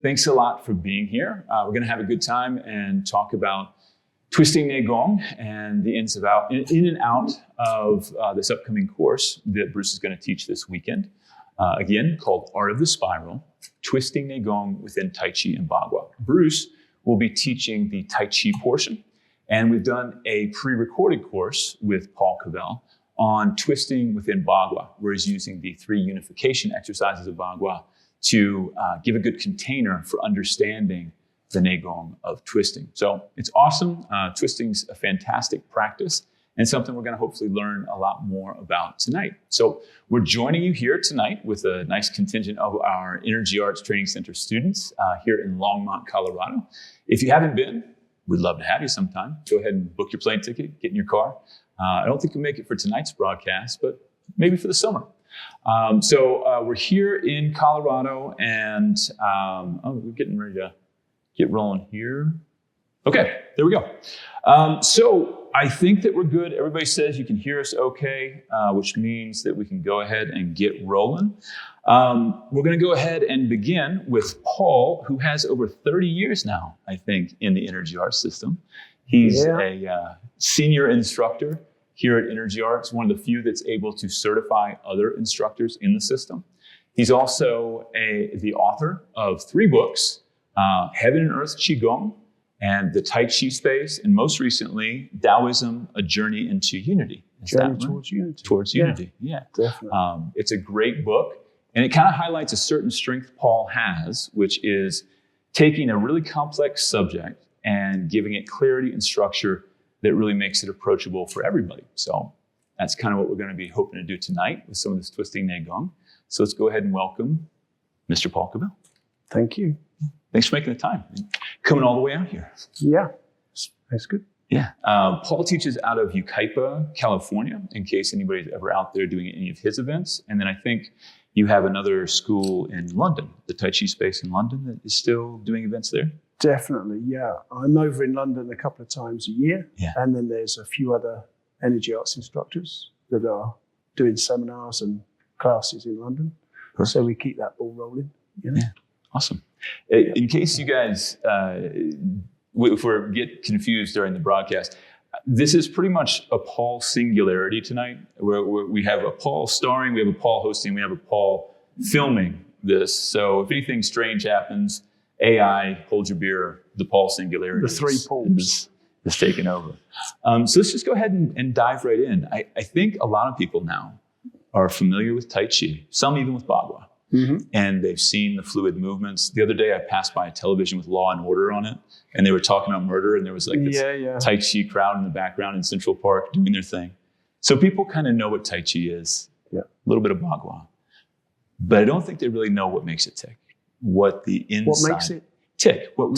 thanks a lot for being here. We're going to have a good time and talk about twisting Neigong and the in and out of this upcoming course that Bruce is going to teach this weekend. Again, called Art of the Spiral, Twisting Neigong within Tai Chi and Bagua. Bruce will be teaching the Tai Chi portion, and we've done a pre-recorded course with Paul Cavel on twisting within Bagua, where he's using the 3 unification exercises of Bagua to give a good container for understanding the Neigong of twisting. So it's awesome. Twisting's a fantastic practice and something we're going to hopefully learn a lot more about tonight. So we're joining you here tonight with a nice contingent of our Energy Arts Training Center students here in Longmont, Colorado. If you haven't been, we'd love to have you sometime. Go ahead and book your plane ticket, get in your car. I don't think you'll make it for tonight's broadcast, but maybe for the summer. So we're here in Colorado, and we're getting ready to get rolling here. Okay, there we go. So I think that we're good. Everybody says you can hear us okay, which means that we can go ahead and get rolling. We're going to go ahead and begin with Paul, who has over 30 years now, I think, in the Energy Arts system. He's a senior instructor here at Energy Arts, one of the few that's able to certify other instructors in the system. He's also the author of 3 books, Heaven and Earth Qigong, and The Tai Chi Space, and most recently, Taoism, A Journey into Unity. Towards Unity. Towards Unity, yeah. Definitely. It's a great book, and it kind of highlights a certain strength Paul has, which is taking a really complex subject and giving it clarity and structure that really makes it approachable for everybody. So that's kind of what we're going to be hoping to do tonight with some of this twisting Neigong. So let's go ahead and welcome Mr. Paul Cavel. Thank you. Thanks for making the time, coming all the way out here. Yeah, that's good. Yeah. Paul teaches out of Yucaipa, California, in case anybody's ever out there doing any of his events. And then I think you have another school in London, the Tai Chi Space in London, that is still doing events there. Definitely, yeah. I'm over in London a couple of times a year. Yeah. And then there's a few other energy arts instructors that are doing seminars and classes in London. Perfect. So we keep that ball rolling. You know? Yeah, awesome. In case you guys, if we get confused during the broadcast, this is pretty much a Paul singularity tonight, where we have a Paul starring, we have a Paul hosting, we have a Paul filming this. So if anything strange happens, AI, hold your beer, the Paul singularity. The 3 Pauls is taken over. So let's just go ahead and dive right in. I think a lot of people now are familiar with Tai Chi, some even with Bagua. Mm-hmm. And they've seen the fluid movements. The other day I passed by a television with Law and Order on it, and they were talking about murder, and there was like this Tai Chi crowd in the background in Central Park doing their thing. So people kind of know what Tai Chi is, a little bit of Bagua. But I don't think they really know what makes it tick. What the inside... What makes it tick? What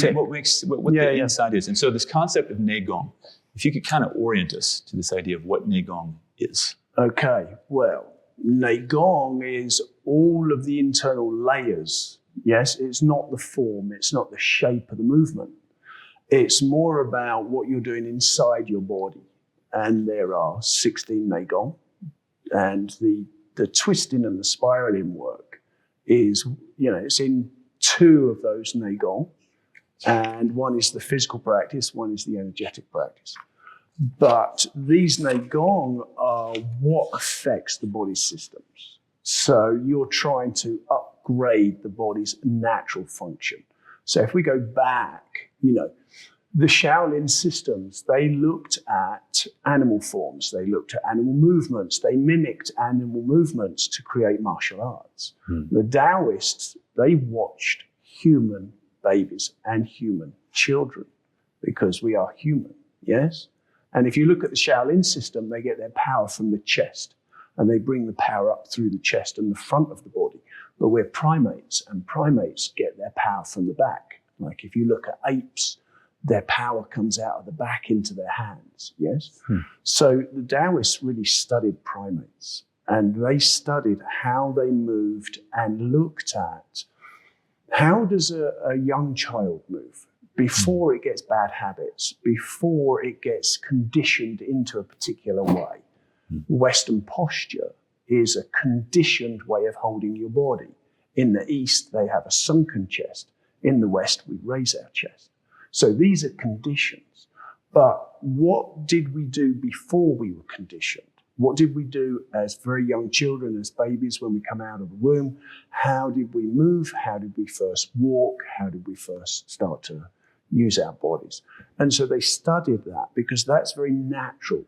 the inside is. And so this concept of Neigong, if you could kind of orient us to this idea of what Neigong is. Okay, well, Neigong is all of the internal layers. Yes, it's not the form, it's not the shape of the movement. It's more about what you're doing inside your body. And there are 16 Neigong. And the twisting and the spiraling work is, it's in 2 of those Neigong. And one is the physical practice, one is the energetic practice. But these Neigong are what affects the body's systems. So you're trying to upgrade the body's natural function. So if we go back, the Shaolin systems, they looked at animal forms, they looked at animal movements, they mimicked animal movements to create martial arts. The Taoists, they watched human babies and human children because we are human, yes? And if you look at the Shaolin system, they get their power from the chest, and they bring the power up through the chest and the front of the body. But we're primates, and primates get their power from the back. Like if you look at apes, their power comes out of the back into their hands, yes? So the Taoists really studied primates, and they studied how they moved and looked at how does a young child move before it gets bad habits, before it gets conditioned into a particular way. Western posture is a conditioned way of holding your body. In the East, they have a sunken chest. In the West, we raise our chest. So these are conditions. But what did we do before we were conditioned? What did we do as very young children, as babies, when we come out of the womb? How did we move? How did we first walk? How did we first start to use our bodies? And so they studied that because that's very natural.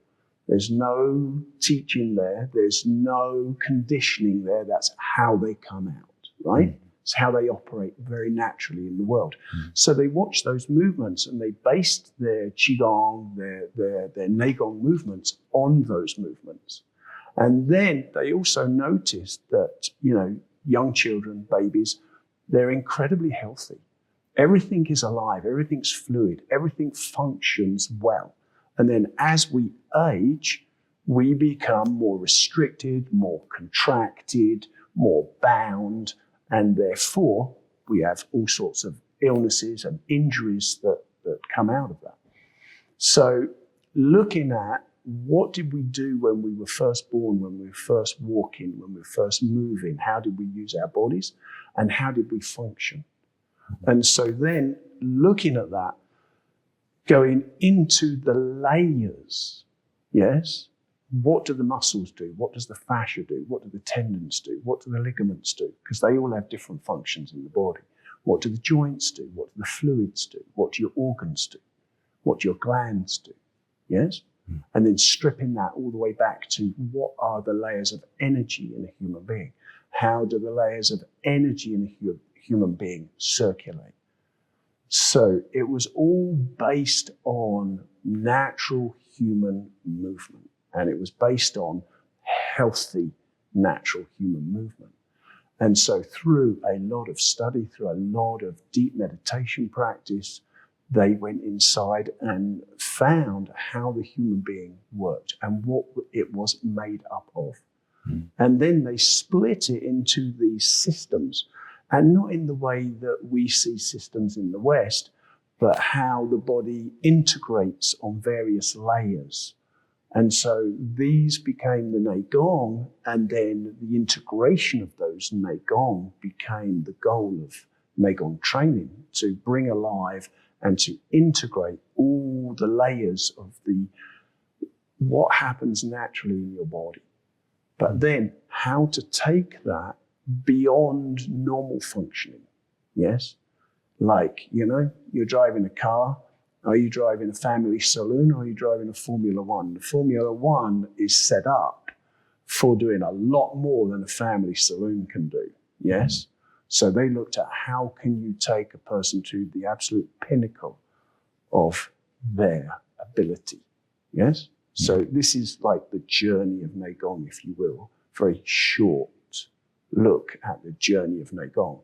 There's no teaching there. There's no conditioning there. That's how they come out, right? Mm. It's how they operate very naturally in the world. Mm. So they watched those movements and they based their Qigong, their Neigong movements on those movements. And then they also noticed that, young children, babies, they're incredibly healthy. Everything is alive, everything's fluid, everything functions well. And then as we age, we become more restricted, more contracted, more bound, and therefore we have all sorts of illnesses and injuries that come out of that. So looking at what did we do when we were first born, when we were first walking, when we were first moving, how did we use our bodies, and how did we function? And so then looking at that, going into the layers, yes? What do the muscles do? What does the fascia do? What do the tendons do? What do the ligaments do? Because they all have different functions in the body. What do the joints do? What do the fluids do? What do your organs do? What do your glands do? Yes? Mm. And then stripping that all the way back to what are the layers of energy in a human being? How do the layers of energy in a human being circulate? So it was all based on natural human movement, and it was based on healthy, natural human movement. And so through a lot of study, through a lot of deep meditation practice, they went inside and found how the human being worked and what it was made up of. Mm. And then they split it into these systems, and not in the way that we see systems in the West, but how the body integrates on various layers. And so these became the Neigong, and then the integration of those Neigong became the goal of Neigong training, to bring alive and to integrate all the layers of what happens naturally in your body. But then how to take that beyond normal functioning, yes? Like, you're driving a car. Are you driving a family saloon, or are you driving a Formula One? The Formula One is set up for doing a lot more than a family saloon can do, yes? So they looked at how can you take a person to the absolute pinnacle of their ability, yes? So this is like the journey of Neigong, if you will, very short look at the journey of Neigong.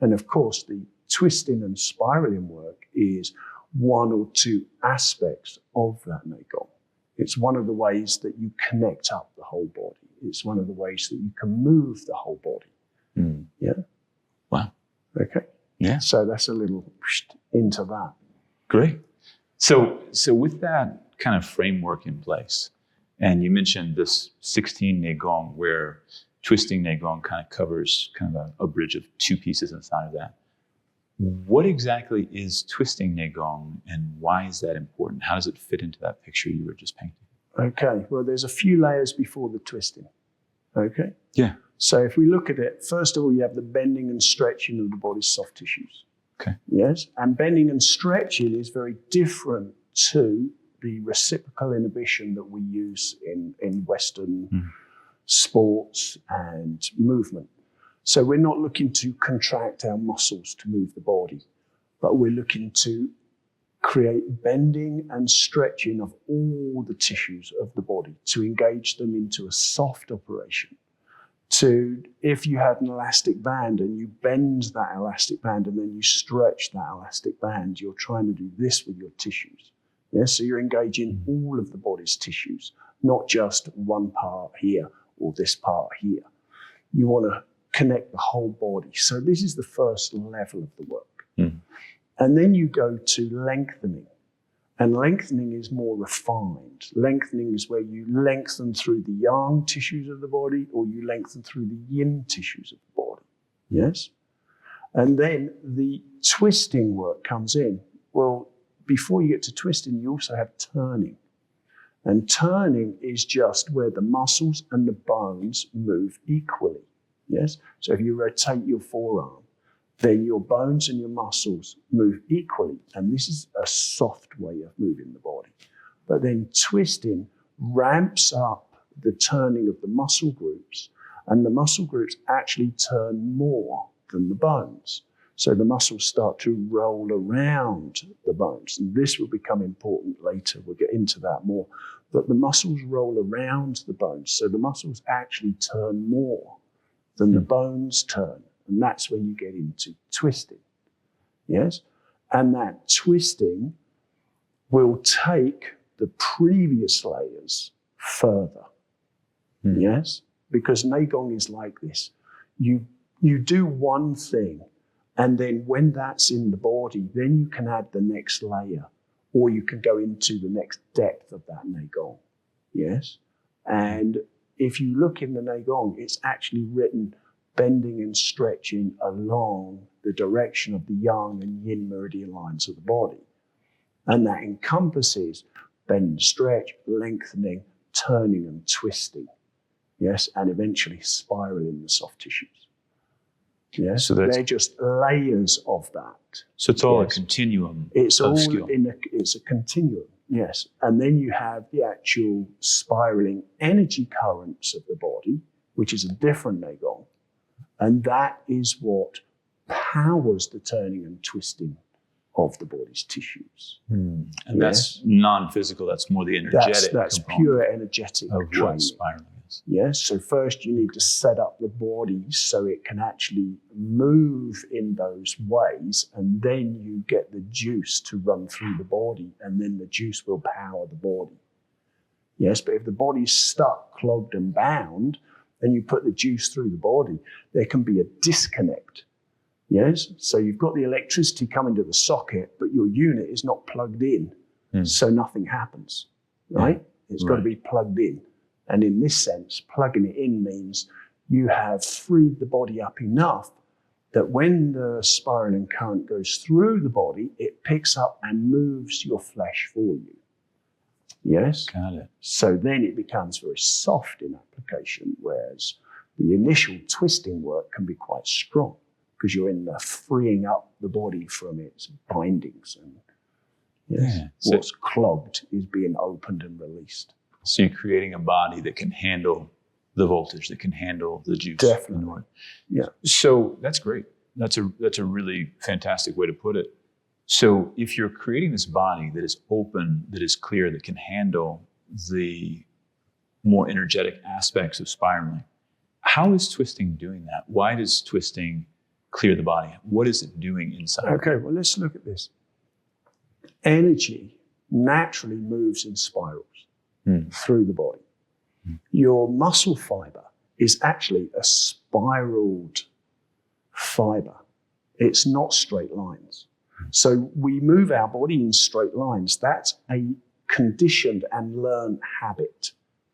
And of course, the twisting and spiraling work is one or two aspects of that Neigong. It's one of the ways that you connect up the whole body. It's one of the ways that you can move the whole body. Mm. Yeah? Wow. Okay. Yeah. So that's a little into that. Great. So with that kind of framework in place, and you mentioned this 16 Neigong, where twisting Neigong kind of covers kind of a bridge of two pieces inside of that. What exactly is twisting Neigong, and why is that important? How does it fit into that picture you were just painting? Okay, well, there's a few layers before the twisting. Okay? Yeah. So if we look at it, first of all, you have the bending and stretching of the body's soft tissues. Okay. Yes? And bending and stretching is very different to the reciprocal inhibition that we use in Western sports and movement. So we're not looking to contract our muscles to move the body, but we're looking to create bending and stretching of all the tissues of the body to engage them into a soft operation. If you had an elastic band and you bend that elastic band and then you stretch that elastic band, you're trying to do this with your tissues. Yeah? So you're engaging all of the body's tissues, not just one part here or this part here. You want to connect the whole body. So this is the first level of the work. Mm. And then you go to lengthening. And lengthening is more refined. Lengthening is where you lengthen through the yang tissues of the body, or you lengthen through the yin tissues of the body. Yes? And then the twisting work comes in. Well, before you get to twisting, you also have turning. And turning is just where the muscles and the bones move equally. Yes? So if you rotate your forearm, then your bones and your muscles move equally. And this is a soft way of moving the body. But then twisting ramps up the turning of the muscle groups, and the muscle groups actually turn more than the bones. So the muscles start to roll around the bones. And this will become important later. We'll get into that more. But the muscles roll around the bones. So the muscles actually turn more than the bones turn. And that's when you get into twisting. Yes? And that twisting will take the previous layers further. Yes? Because Neigong is like this. You do one thing, and then when that's in the body, then you can add the next layer, or you can go into the next depth of that Neigong. Yes? And if you look in the Neigong, it's actually written bending and stretching along the direction of the yang and yin meridian lines of the body. And that encompasses bend and stretch, lengthening, turning and twisting. Yes, and eventually spiraling the soft tissues. Yes, so they're just layers of that. So it's all a continuum of skill. It's a continuum, yes. And then you have the actual spiraling energy currents of the body, which is a different Neigong. And that is what powers the turning and twisting of the body's tissues. And that's non-physical, that's more the energetic That's pure energetic of training. what spiraling is. Yes, so first you need to set up the body so it can actually move in those ways, and then you get the juice to run through the body, and then the juice will power the body. Yes, but if the body's stuck, clogged and bound, and you put the juice through the body, there can be a disconnect. Yes, so you've got the electricity coming to the socket, but your unit is not plugged in, so nothing happens, right? It's got to be plugged in. And in this sense, plugging it in means you have freed the body up enough that when the spiraling current goes through the body, it picks up and moves your flesh for you. Yes? Got it. So then it becomes very soft in application, whereas the initial twisting work can be quite strong because you're in the freeing up the body from its bindings. And so what's clogged is being opened and released. So you're creating a body that can handle the voltage, that can handle the juice. Definitely. Yeah. So that's great. That's a really fantastic way to put it. So if you're creating this body that is open, that is clear, that can handle the more energetic aspects of spiraling, how is twisting doing that? Why does twisting clear the body? What is it doing inside? Okay, well, let's look at this. Energy naturally moves in spirals through the body. Your muscle fiber is actually a spiraled fiber. It's not straight lines. So we move our body in straight lines. That's a conditioned and learned habit.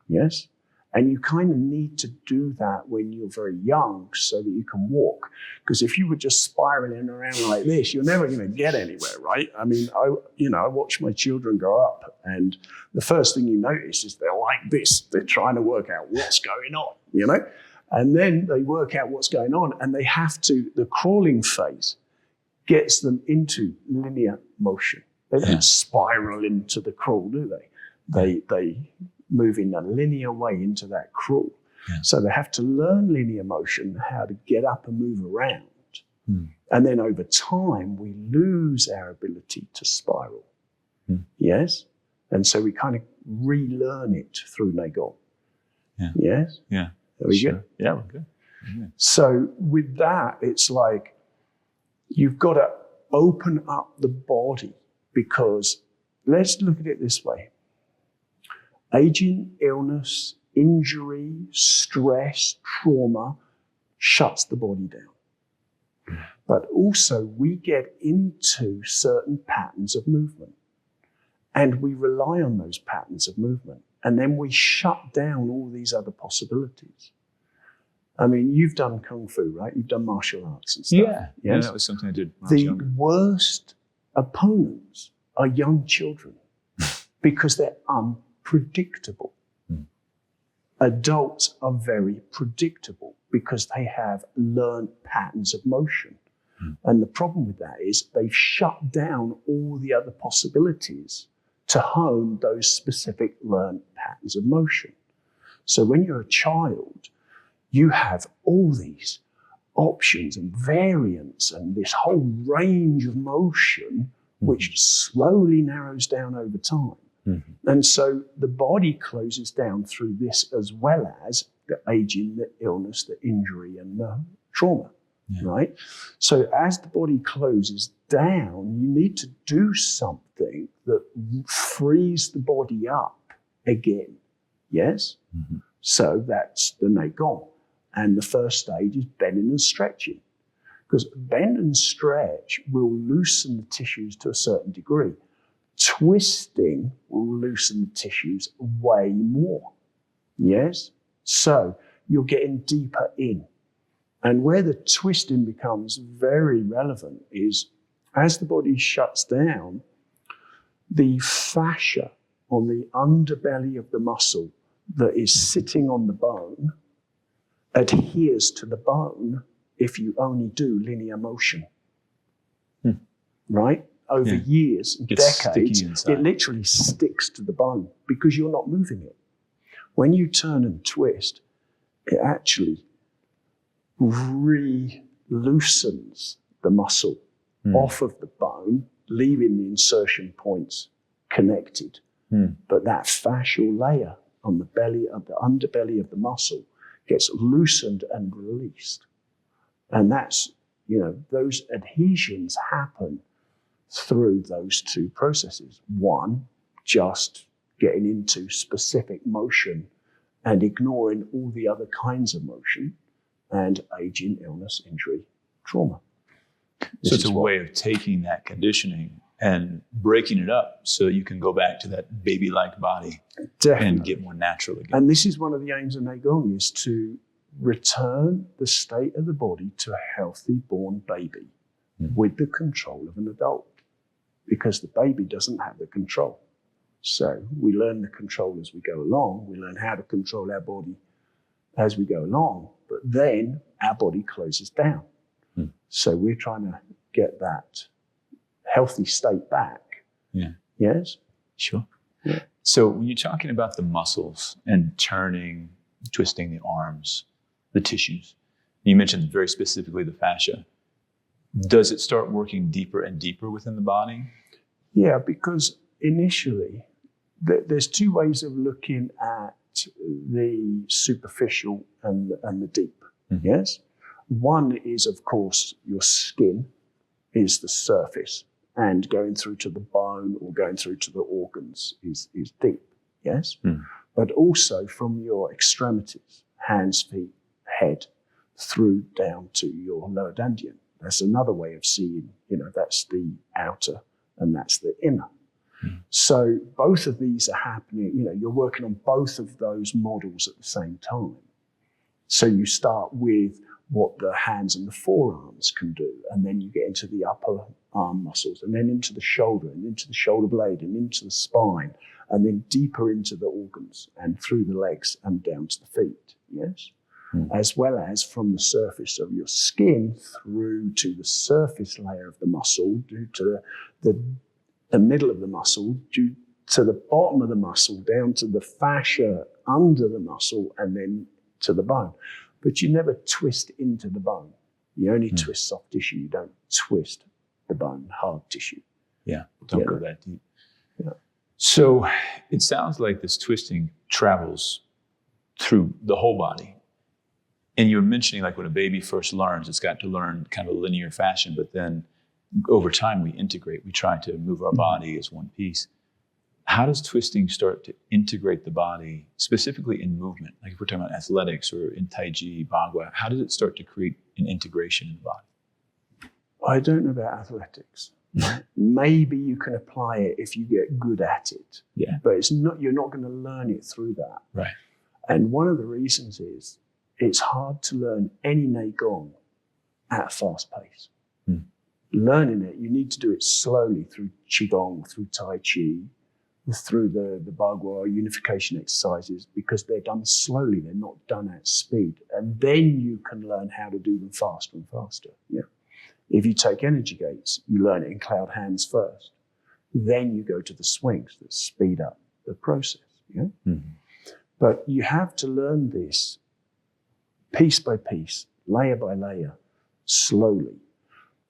Yes? And you kind of need to do that when you're very young so that you can walk. Because if you were just spiraling around like this, you're never going to get anywhere, right? I mean, I watch my children grow up, and the first thing you notice is they're like this. They're trying to work out what's going on, And then they work out what's going on, and they have to, the crawling phase gets them into linear motion. They don't spiral into the crawl, do they? They move in a linear way into that crawl. Yeah. So they have to learn linear motion, how to get up and move around. And then over time, we lose our ability to spiral. Yes? And so we kind of relearn it through Neigong. Yeah. Yes? Yeah. Are we good? Yeah, we're good. So with that, it's like you've got to open up the body, because let's look at it this way. Aging, illness, injury, stress, trauma shuts the body down. But also we get into certain patterns of movement, and we rely on those patterns of movement. And then we shut down all these other possibilities. I mean, you've done Kung Fu, right? You've done martial arts and stuff. Yeah. Yeah, Yes? that was something I did when I was The younger. worst opponents are young children because they're unpredictable. Adults are very predictable because they have learned patterns of motion. And the problem with that is they've shut down all the other possibilities to hone those specific learned patterns of motion. So when you're a child, you have all these options and variants and this whole range of motion, which slowly narrows down over time. And so the body closes down through this, as well as the aging, the illness, the injury, and the trauma, right? So as the body closes down, you need to do something that frees the body up again, yes? So that's the Neigong. And the first stage is bending and stretching. Because bend and stretch will loosen the tissues to a certain degree. Twisting will loosen the tissues way more. Yes? So you're getting deeper in. And where the twisting becomes very relevant is as the body shuts down, the fascia on the underbelly of the muscle that is sitting on the bone adheres to the bone if you only do linear motion. Right? Over years, Gets decades, sticky inside. it literally sticks to the bone because you're not moving it. When you turn and twist, it actually re-loosens the muscle off of the bone, leaving the insertion points connected. But that fascial layer on the belly of the underbelly of the muscle gets loosened and released. And that's, those adhesions happen through those two processes. One, just getting into specific motion and ignoring all the other kinds of motion, and aging, illness, injury, trauma. So it's a way of taking that conditioning and breaking it up so that you can go back to that baby-like body and get more natural again. And this is one of the aims of Neigong, is to return the state of the body to a healthy born baby with the control of an adult, because the baby doesn't have the control. So we learn the control as we go along. We learn how to control our body as we go along, but then our body closes down. So we're trying to get that healthy state back. Yeah. Yes? Sure. Yeah. So when you're talking about the muscles and turning, twisting the arms, the tissues, you mentioned very specifically the fascia. Does it start working deeper and deeper within the body? Yeah, because initially, there's two ways of looking at the superficial and the deep. Yes? One is, of course, your skin is the surface, and going through to the bone or going through to the organs is deep. Yes? But also from your extremities, hands, feet, head, through down to your lower dantian. That's another way of seeing, that's the outer and that's the inner. So both of these are happening, you're working on both of those models at the same time. So you start with what the hands and the forearms can do, and then you get into the upper arm muscles, and then into the shoulder, and into the shoulder blade, and into the spine, and then deeper into the organs, and through the legs, and down to the feet, yes? As well as from the surface of your skin through to the surface layer of the muscle, due to the middle of the muscle, due to the bottom of the muscle, down to the fascia under the muscle, and then to the bone. But you never twist into the bone. You only twist soft tissue. You don't twist the bone, hard tissue. Yeah, don't go that deep. Yeah. So it sounds like this twisting travels through the whole body. And you were mentioning, like, when a baby first learns, it's got to learn kind of a linear fashion, but then over time we integrate. We try to move our body as one piece. How does twisting start to integrate the body, specifically in movement? Like if we're talking about athletics or in Tai Chi Bagua, how does it start to create an integration in the body? I don't know about athletics. Maybe you can apply it if you get good at it. Yeah. But you're not going to learn it through that. Right. And one of the reasons is it's hard to learn any Neigong at a fast pace. Learning it, you need to do it slowly through Qigong, through Tai Chi, through the Bagua unification exercises, because they're done slowly, they're not done at speed. And then you can learn how to do them faster and faster. Yeah. If you take energy gates, you learn it in cloud hands first. Then you go to the swings that speed up the process. Yeah? But you have to learn this piece by piece, layer by layer, slowly.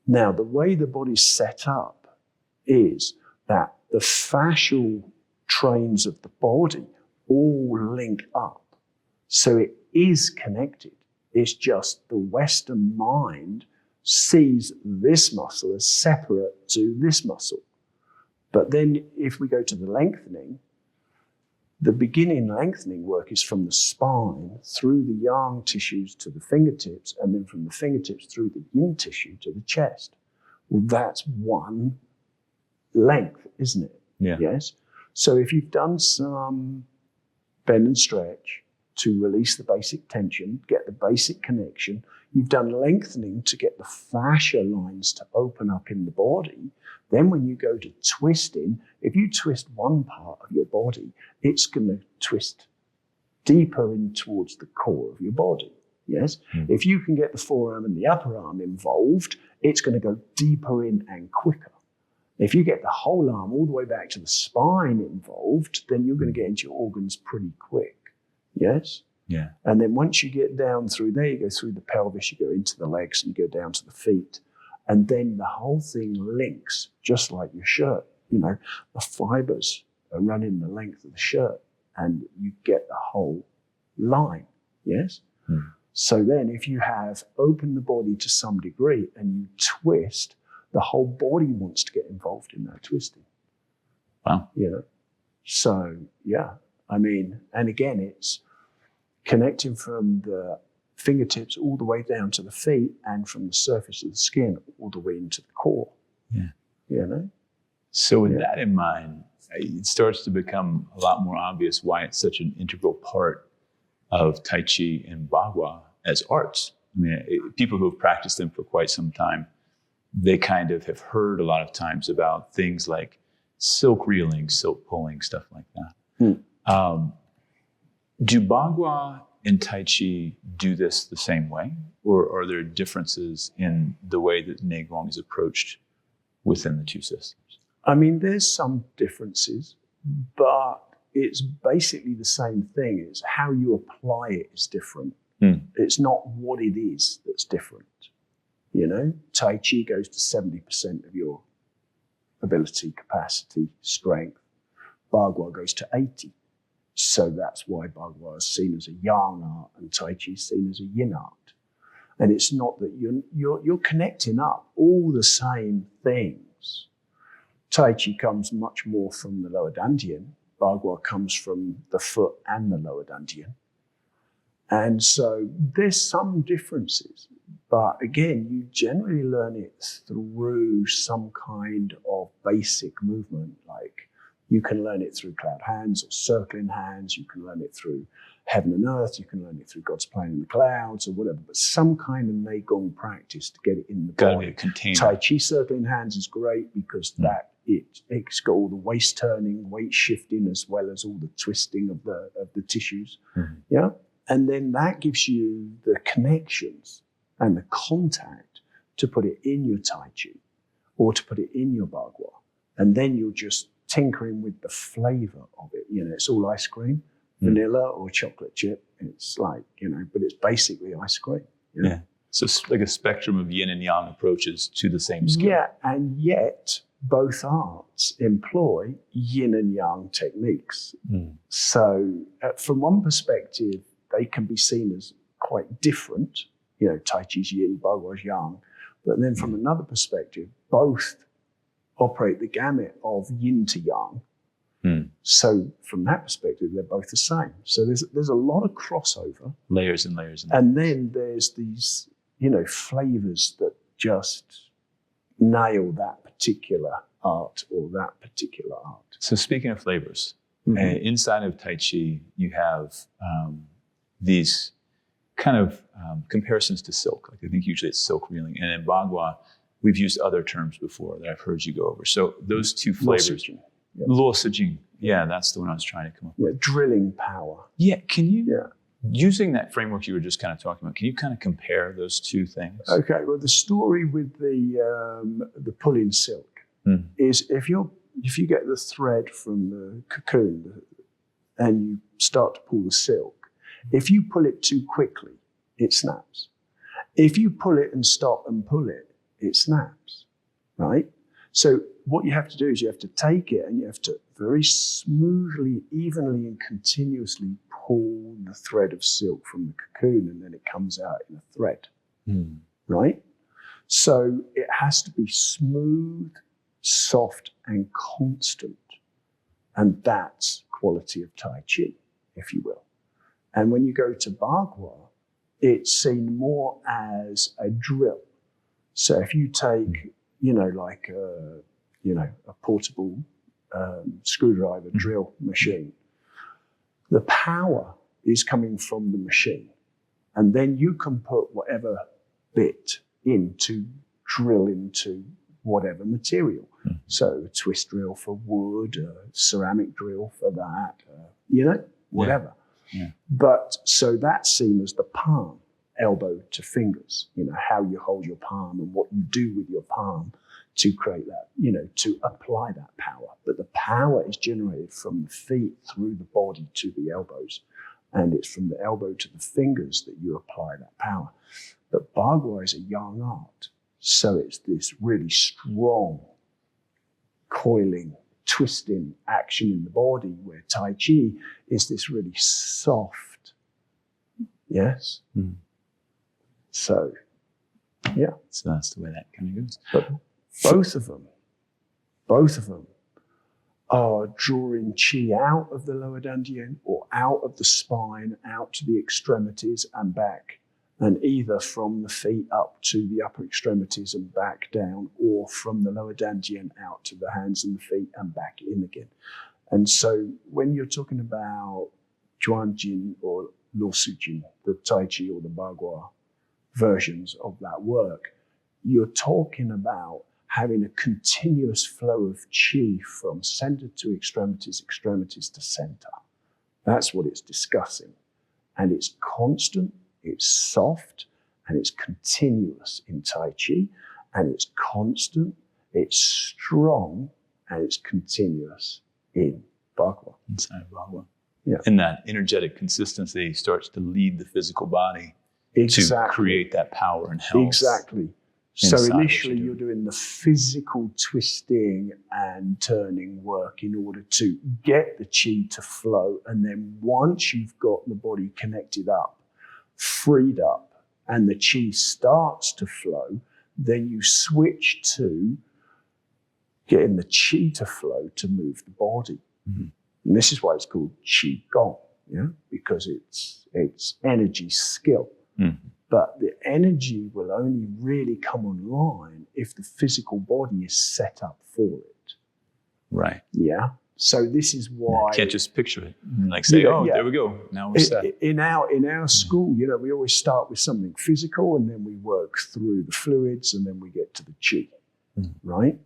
Now, the way the body's set up is that the fascial trains of the body all link up. So it is connected. It's just the Western mind sees this muscle as separate to this muscle. But then if we go to the lengthening, the beginning lengthening work is from the spine through the yang tissues to the fingertips, and then from the fingertips through the yin tissue to the chest. Well, that's one length, isn't it? Yeah. Yes. So if you've done some bend and stretch to release the basic tension, get the basic connection, you've done lengthening to get the fascia lines to open up in the body. Then when you go to twisting, if you twist one part of your body, it's going to twist deeper in towards the core of your body. Yes? If you can get the forearm and the upper arm involved, it's going to go deeper in and quicker. If you get the whole arm all the way back to the spine involved, then you're going to get into your organs pretty quick. Yes? Yeah. And then once you get down through there, you go through the pelvis, you go into the legs, and you go down to the feet. And then the whole thing links, just like your shirt. You know, the fibers are running the length of the shirt, and you get the whole line. Yes? So then if you have opened the body to some degree and you twist, the whole body wants to get involved in that twisting. Wow. You know? So, yeah. I mean, and again, it's connecting from the fingertips all the way down to the feet, and from the surface of the skin all the way into the core. Yeah. You know? So with that in mind, it starts to become a lot more obvious why it's such an integral part of Tai Chi and Bagua as arts. I mean, people who have practiced them for quite some time, they kind of have heard a lot of times about things like silk reeling, silk pulling, stuff like that. Do Bagua and Tai Chi do this the same way? Or are there differences in the way that Neigong is approached within the two systems? I mean, there's some differences, but it's basically the same thing. It's how you apply it is different. It's not what it is that's different. You know, Tai Chi goes to 70% of your ability, capacity, strength. Bagua goes to 80%. So that's why Bagua is seen as a yang art and Tai Chi is seen as a yin art. And it's not that you're connecting up all the same things. Tai Chi comes much more from the lower dantian. Bagua comes from the foot and the lower dantian. And so there's some differences. But again, you generally learn it through some kind of basic movement. Like you can learn it through cloud hands or circling hands. You can learn it through heaven and earth. You can learn it through God's plan in the clouds or whatever. But some kind of Neigong practice to get it in the body. Gotta be a container. Tai Chi circling hands is great because it's got all the waist turning, weight shifting, as well as all the twisting of the tissues. Yeah. And then that gives you the connections and the contact to put it in your Tai Chi or to put it in your Bagua. And then you're just tinkering with the flavor of it. You know, it's all ice cream, vanilla or chocolate chip. It's like, you know, but it's basically ice cream. You know? Yeah. So it's like a spectrum of yin and yang approaches to the same skill. Yeah, and yet both arts employ yin and yang techniques. So from one perspective, they can be seen as quite different. You know, Tai Chi's yin, Bagua's yang. But then from another perspective, both operate the gamut of yin to yang. So from that perspective, they're both the same. So there's a lot of crossover. Layers and layers. And then there's these, you know, flavors that just nail that particular art or that particular art. So speaking of flavors, inside of Tai Chi, you have these kind of comparisons to silk. Like I think usually it's silk reeling. And in Bagua, we've used other terms before that I've heard you go over. So those two flavors. Luo Sijing. Yeah, that's the one I was trying to come up with. Drilling power. Yeah, can you, using that framework you were just kind of talking about, can you kind of compare those two things? Okay, well, the story with the pulling silk is if you get the thread from the cocoon and you start to pull the silk, if you pull it too quickly, it snaps. If you pull it and stop and pull it, it snaps, right? So what you have to do is you have to take it and you have to very smoothly, evenly, and continuously pull the thread of silk from the cocoon, and then it comes out in a thread, right? So it has to be smooth, soft, and constant. And that's quality of Tai Chi, if you will. And when you go to Bagua, it's seen more as a drill. So if you take, like a portable screwdriver drill machine, the power is coming from the machine. And then you can put whatever bit in to drill into whatever material. So a twist drill for wood, a ceramic drill for that, whatever. Yeah. But so that's seen as the palm, elbow to fingers, how you hold your palm and what you do with your palm to create that, to apply that power. But the power is generated from the feet through the body to the elbows. And it's from the elbow to the fingers that you apply that power. But Bagua is a young art. So it's this really strong, coiling, twisting action in the body, where Tai Chi is this really soft. Yes? So, yeah. So that's the way that kind of goes. But both of them are drawing chi out of the lower dantian or out of the spine, out to the extremities and back, and either from the feet up to the upper extremities and back down, or from the lower dantian out to the hands and the feet and back in again. And so when you're talking about Zhuanjin or Luo Sijing, the Tai Chi or the Bagua versions of that work, you're talking about having a continuous flow of chi from center to extremities, extremities to center. That's what it's discussing. And it's constant, it's soft, and it's continuous in Tai Chi, and it's constant, it's strong, and it's continuous in Bagua. Inside of Bagua. Yeah. And that energetic consistency starts to lead the physical body Exactly. to create that power and health. Exactly. So inside initially you're doing the physical twisting and turning work in order to get the chi to flow. And then once you've got the body connected up, freed up, and the chi starts to flow, then you switch to getting the chi to flow to move the body. And this is why it's called Qi Gong, because it's energy skill. But the energy will only really come online if the physical body is set up for it. Right. Yeah. So this is why You can't just picture it and say, there we go. Now we're set. In our school, we always start with something physical, and then we work through the fluids, and then we get to the chi. Right?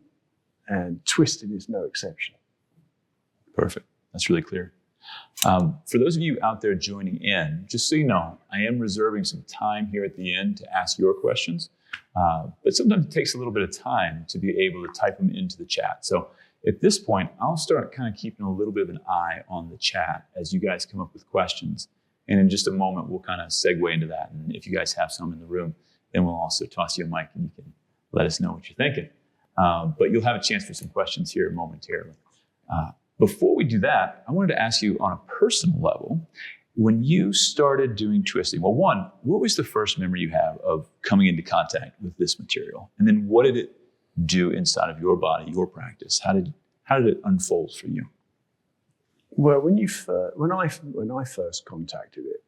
And twisting is no exception. Perfect. That's really clear. For those of you out there joining in, just so you know, I am reserving some time here at the end to ask your questions. But sometimes it takes a little bit of time to be able to type them into the chat. So at this point, I'll start kind of keeping a little bit of an eye on the chat as you guys come up with questions. And in just a moment, we'll kind of segue into that. And if you guys have some in the room, then we'll also toss you a mic and you can let us know what you're thinking. But you'll have a chance for some questions here momentarily. Before we do that, I wanted to ask you on a personal level, when you started doing twisting, well, one, what was the first memory you have of coming into contact with this material? And then what did it do inside of your body, your practice? How did it unfold for you? Well, when I first contacted it,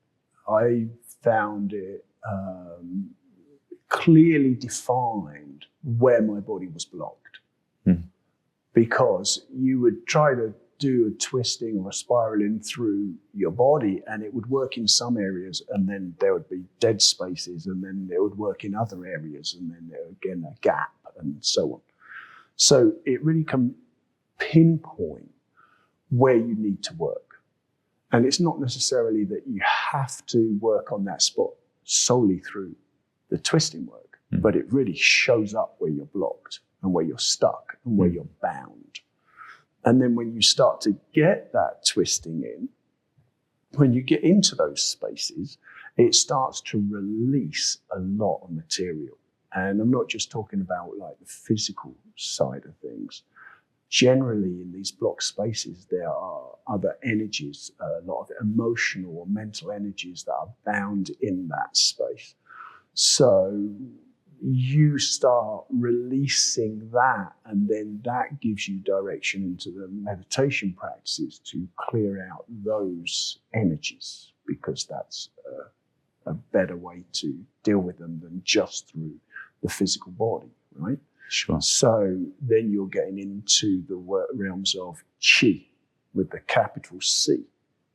I found it clearly defined where my body was blocked. Because you would try to do a twisting or a spiraling through your body, and it would work in some areas, and then there would be dead spaces, and then it would work in other areas, and then there again a gap, and so on. So it really can pinpoint where you need to work. And it's not necessarily that you have to work on that spot solely through the twisting work, but it really shows up where you're blocked and where you're stuck and where you're bound. And then when you start to get that twisting in, when you get into those spaces, it starts to release a lot of material. And I'm not just talking about like the physical side of things. Generally, in these blocked spaces, there are other energies, a lot of emotional or mental energies that are bound in that space. So you start releasing that, and then that gives you direction into the meditation practices to clear out those energies, because that's a better way to deal with them than just through the physical body, right? Sure. So then you're getting into the realms of chi with the capital C.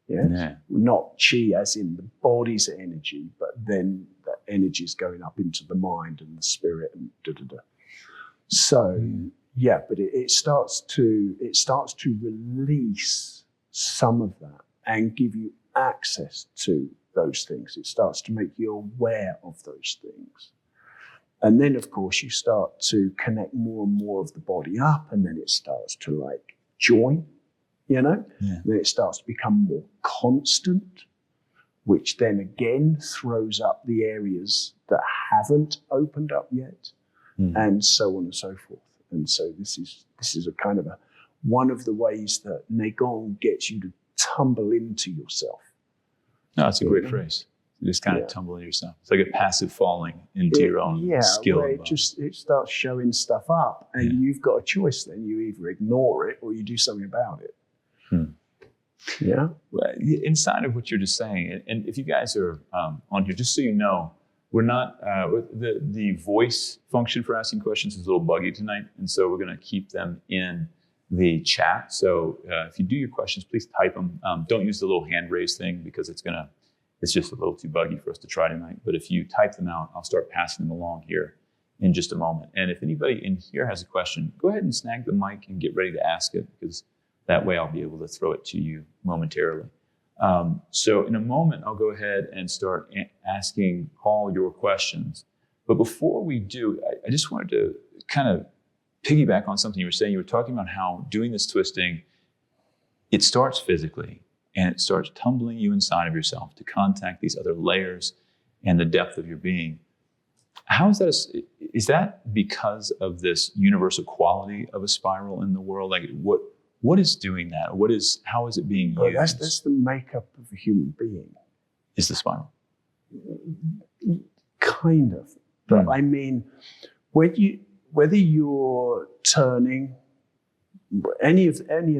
Yes? Yeah. Not chi as in the body's energy, but then the energy is going up into the mind and the spirit and da-da-da. So yeah, but it starts to release some of that and give you access to those things. It starts to make you aware of those things. And then, of course, you start to connect more and more of the body up, and then it starts to like join, you know? Yeah. Then it starts to become more constant, which then again throws up the areas that haven't opened up yet, and so on and so forth. And so this is a kind of one of the ways that Neigong gets you to tumble into yourself. No, that's a great phrase. You just kind of tumble into yourself. It's like a passive falling into your own skill. Where it starts showing stuff up, and you've got a choice. Then you either ignore it or you do something about it. Yeah. Well, inside of what you're just saying, and if you guys are on here, just so you know, we're not the voice function for asking questions is a little buggy tonight, and so we're going to keep them in the chat. So if you do your questions, please type them. Don't use the little hand raise thing, because it's just a little too buggy for us to try tonight. But if you type them out, I'll start passing them along here in just a moment. And if anybody in here has a question, go ahead and snag the mic and get ready to ask it, because that way I'll be able to throw it to you momentarily. So in a moment, I'll go ahead and start asking Paul your questions. But before we do, I just wanted to kind of piggyback on something you were saying. You were talking about how doing this twisting, it starts physically, and it starts tumbling you inside of yourself to contact these other layers and the depth of your being. How is that? Is that because of this universal quality of a spiral in the world? Like what is doing that? How is it being used? That's the makeup of a human being. Is the spiral? Kind of. But I mean, whether you're turning any of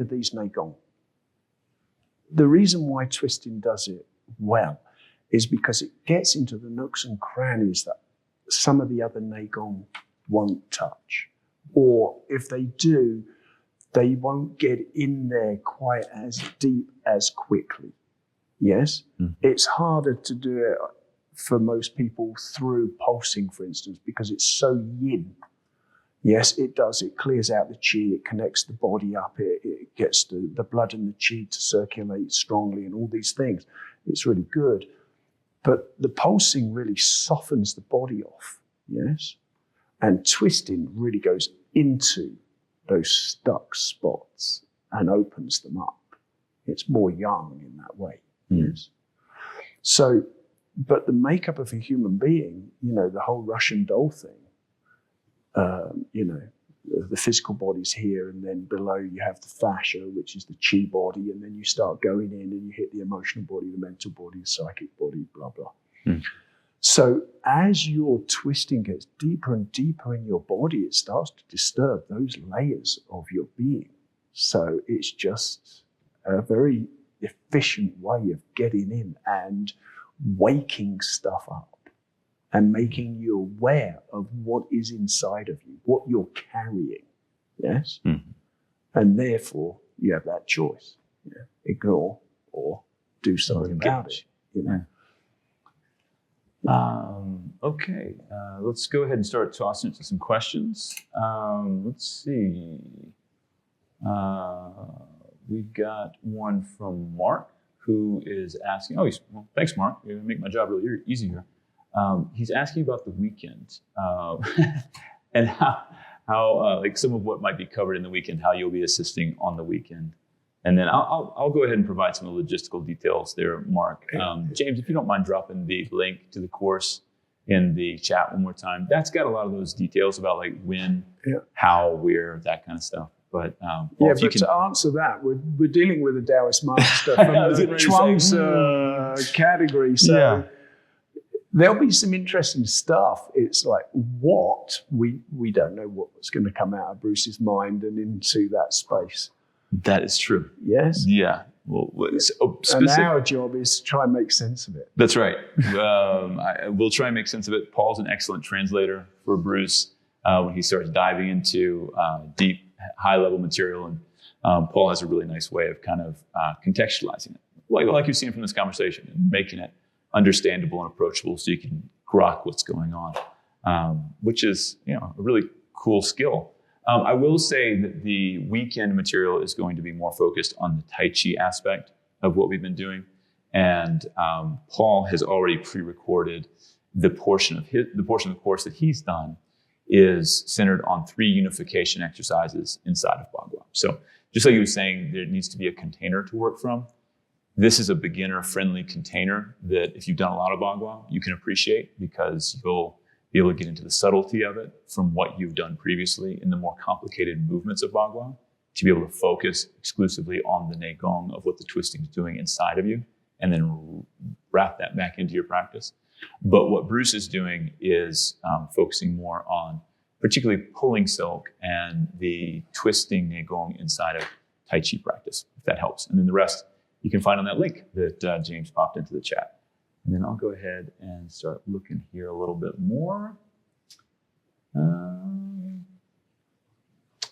these Neigong, the reason why twisting does it well is because it gets into the nooks and crannies that some of the other Neigong won't touch. Or if they do, they won't get in there quite as deep as quickly. Yes? It's harder to do it for most people through pulsing, for instance, because it's so yin. Yes, it does. It clears out the chi. It connects the body up. It gets the blood and the chi to circulate strongly and all these things. It's really good. But the pulsing really softens the body off. Yes? And twisting really goes into those stuck spots and opens them up. It's more yang in that way. Yes? So, but the makeup of a human being, the whole Russian doll thing, the physical body's here, and then below you have the fascia, which is the chi body, and then you start going in and you hit the emotional body, the mental body, the psychic body, blah, blah. So as your twisting gets deeper and deeper in your body, it starts to disturb those layers of your being. So it's just a very efficient way of getting in and waking stuff up and making you aware of what is inside of you, what you're carrying. Yes? And therefore you have that choice. Yeah. Ignore or do something about it. You know? Okay, let's go ahead and start tossing into some questions. Let's see. We got one from Mark, who is asking. Well, thanks, Mark. You're gonna make my job really easy here. He's asking about the weekend and how like some of what might be covered in the weekend, how you'll be assisting on the weekend. And then I'll go ahead and provide some of the logistical details there, Mark. James, if you don't mind dropping the link to the course in the chat one more time. That's got a lot of those details about like when, how, where, that kind of stuff. But to answer that, we're dealing with a Taoist master from the Chuangzi category. So there'll be some interesting stuff. It's like what we don't know what's going to come out of Bruce's mind and into that space. That is true. Yes. Yeah. Well, and our job is to try and make sense of it. That's right. We'll try and make sense of it. Paul's an excellent translator for Bruce when he starts diving into deep, high-level material. And Paul has a really nice way of kind of contextualizing it, like you've seen from this conversation, and making it understandable and approachable so you can grok what's going on, which is a really cool skill. I will say that the weekend material is going to be more focused on the Tai Chi aspect of what we've been doing. And Paul has already pre-recorded the portion of the course that he's done is centered on 3 unification exercises inside of Bagua. So just like he was saying, there needs to be a container to work from. This is a beginner-friendly container that if you've done a lot of Bagua, you can appreciate because you'll be able to get into the subtlety of it from what you've done previously in the more complicated movements of Bagua to be able to focus exclusively on the Neigong of what the twisting is doing inside of you and then wrap that back into your practice. But what Bruce is doing is focusing more on particularly pulling silk and the twisting Neigong inside of Tai Chi practice, if that helps. And then the rest you can find on that link that James popped into the chat. And then I'll go ahead and start looking here a little bit more.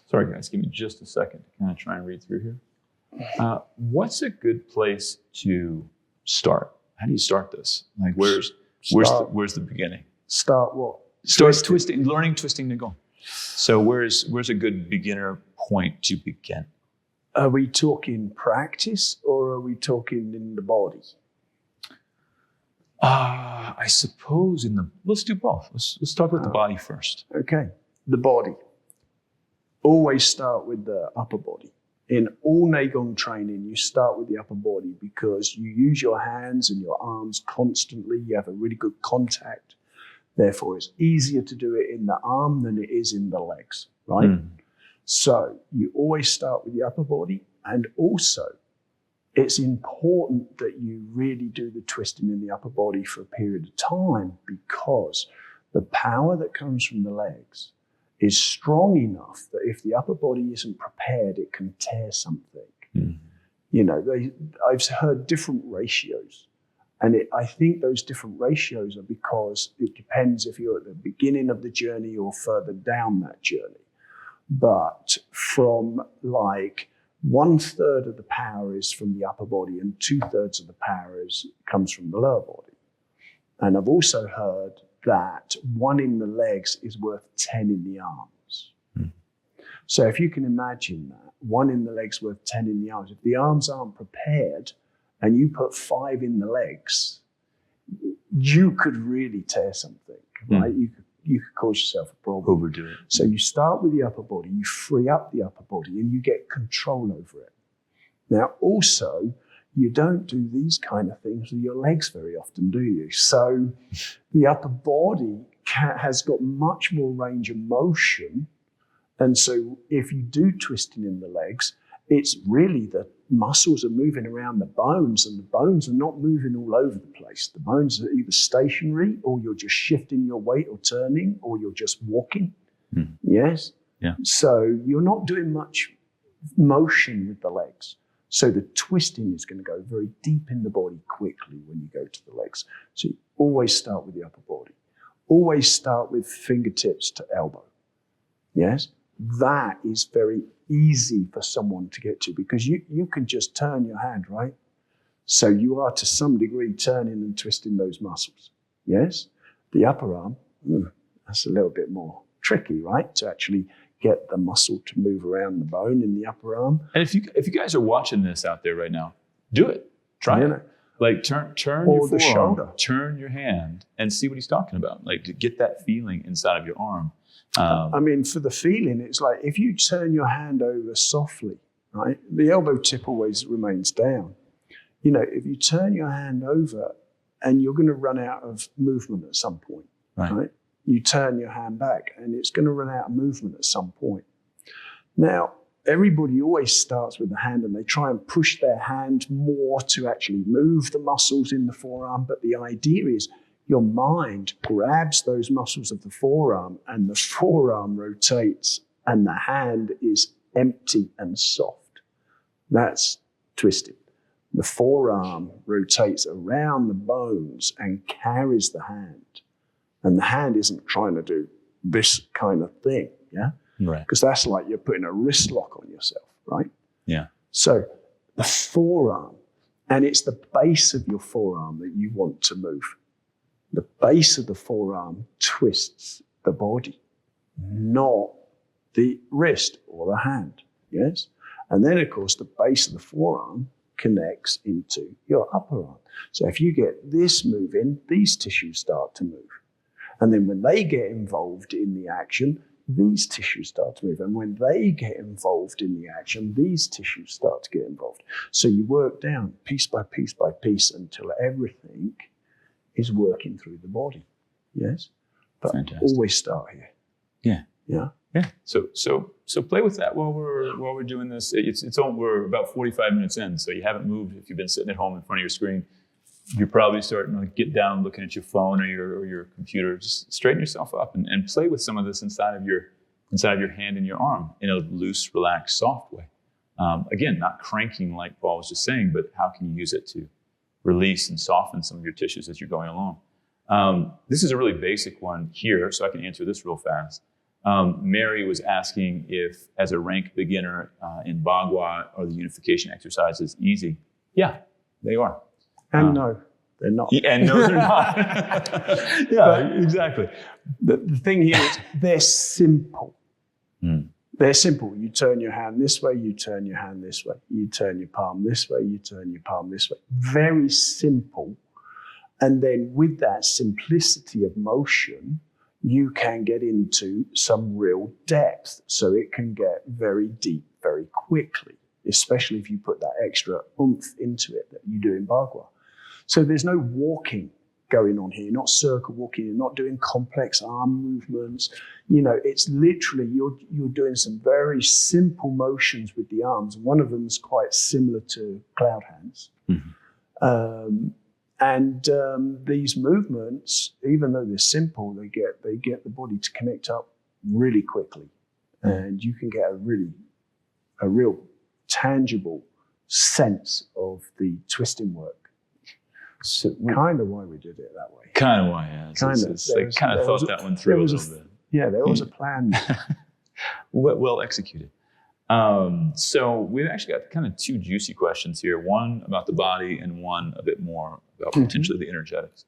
Sorry, guys, give me just a second to kind of try and read through here. What's a good place to start? How do you start this? Like, where's the beginning? Start what? Start twisting, learning twisting Neigong. So where's a good beginner point to begin? Are we talking practice or are we talking in the body? I suppose let's do both. Let's talk about the body first. Okay. The body. Always start with the upper body. In all Neigong training, you start with the upper body because you use your hands and your arms constantly. You have a really good contact. Therefore, it's easier to do it in the arm than it is in the legs, right? So you always start with the upper body, and also it's important that you really do the twisting in the upper body for a period of time because the power that comes from the legs is strong enough that if the upper body isn't prepared, it can tear something. I've heard different ratios. And I think those different ratios are because it depends if you're at the beginning of the journey or further down that journey. But from like 1/3 of the power is from the upper body and 2/3 of the power comes from the lower body. And I've also heard that 1 in the legs is worth 10 in the arms. So if you can imagine that, 1 in the legs worth 10 in the arms. If the arms aren't prepared and you put 5 in the legs, you could really tear something, right? You could cause yourself a problem. Overdo it. So you start with the upper body, you free up the upper body, and you get control over it. Now, also, you don't do these kind of things with your legs very often, do you? So the upper body has got much more range of motion. And so if you do twisting in the legs, it's really the muscles are moving around the bones, and the bones are not moving all over the place. The bones are either stationary, or you're just shifting your weight or turning, or you're just walking. Yes? Yeah. So you're not doing much motion with the legs. So the twisting is going to go very deep in the body quickly when you go to the legs. So you always start with the upper body. Always start with fingertips to elbow. Yes? that is very easy for someone to get to because you can just turn your hand, right? So you are to some degree turning and twisting those muscles. Yes? The upper arm, that's a little bit more tricky, right? To actually get the muscle to move around the bone in the upper arm. And if you guys are watching this out there right now, do it. Try it. Like turn your the forearm, shoulder. Turn your hand, and see what he's talking about. Like to get that feeling inside of your arm. I mean, for the feeling, it's like if you turn your hand over softly, right? The elbow tip always remains down. You know, if you turn your hand over and you're going to run out of movement at some point, right? You turn your hand back and it's going to run out of movement at some point. Now, everybody always starts with the hand and they try and push their hand more to actually move the muscles in the forearm. But the idea is your mind grabs those muscles of the forearm and the forearm rotates and the hand is empty and soft. That's twisting. The forearm rotates around the bones and carries the hand. And the hand isn't trying to do this kind of thing, yeah? Right. Because that's like you're putting a wrist lock on yourself, right? Yeah. So the forearm, and it's the base of your forearm that you want to move. The base of the forearm twists the body, not the wrist or the hand, yes? And then, of course, the base of the forearm connects into your upper arm. So if you get this moving, these tissues start to move. And then when they get involved in the action, these tissues start to move. And when they get involved in the action, these tissues start to get involved. So you work down piece by piece by piece until everything is working through the body. Yes? But Fantastic. Always start here. Yeah. Yeah. Yeah. So play with that while we're doing this. We're about 45 minutes in, so you haven't moved. If you've been sitting at home in front of your screen, you're probably starting to get down, looking at your phone or your computer. Just straighten yourself up and play with some of this inside of your hand and your arm in a loose, relaxed, soft way. Again, not cranking like Paul was just saying, but how can you use it to release and soften some of your tissues as you're going along? This is a really basic one here, so I can answer this real fast. Mary was asking if, as a rank beginner in Bagua, are the unification exercises easy? Yeah, they are. And no, they're not. And no, they're not. Yeah, exactly. The thing here is they're simple. They're simple. You turn your hand this way, you turn your hand this way. You turn your palm this way, you turn your palm this way. Very simple. And then with that simplicity of motion, you can get into some real depth. So it can get very deep very quickly, especially if you put that extra oomph into it that you do in Bagua. So there's no walking going on here. You're not circle walking. You're not doing complex arm movements. You know, it's literally you're doing some very simple motions with the arms. One of them is quite similar to cloud hands. Mm-hmm. These movements, even though they're simple, they get the body to connect up really quickly, and you can get a real tangible sense of the twisting work. So kind of why we did it that way. Kind of why, yeah. I thought that one through a little bit. Yeah, there was a plan. Well executed. So we've actually got kind of two juicy questions here. One about the body and one a bit more about potentially the energetics.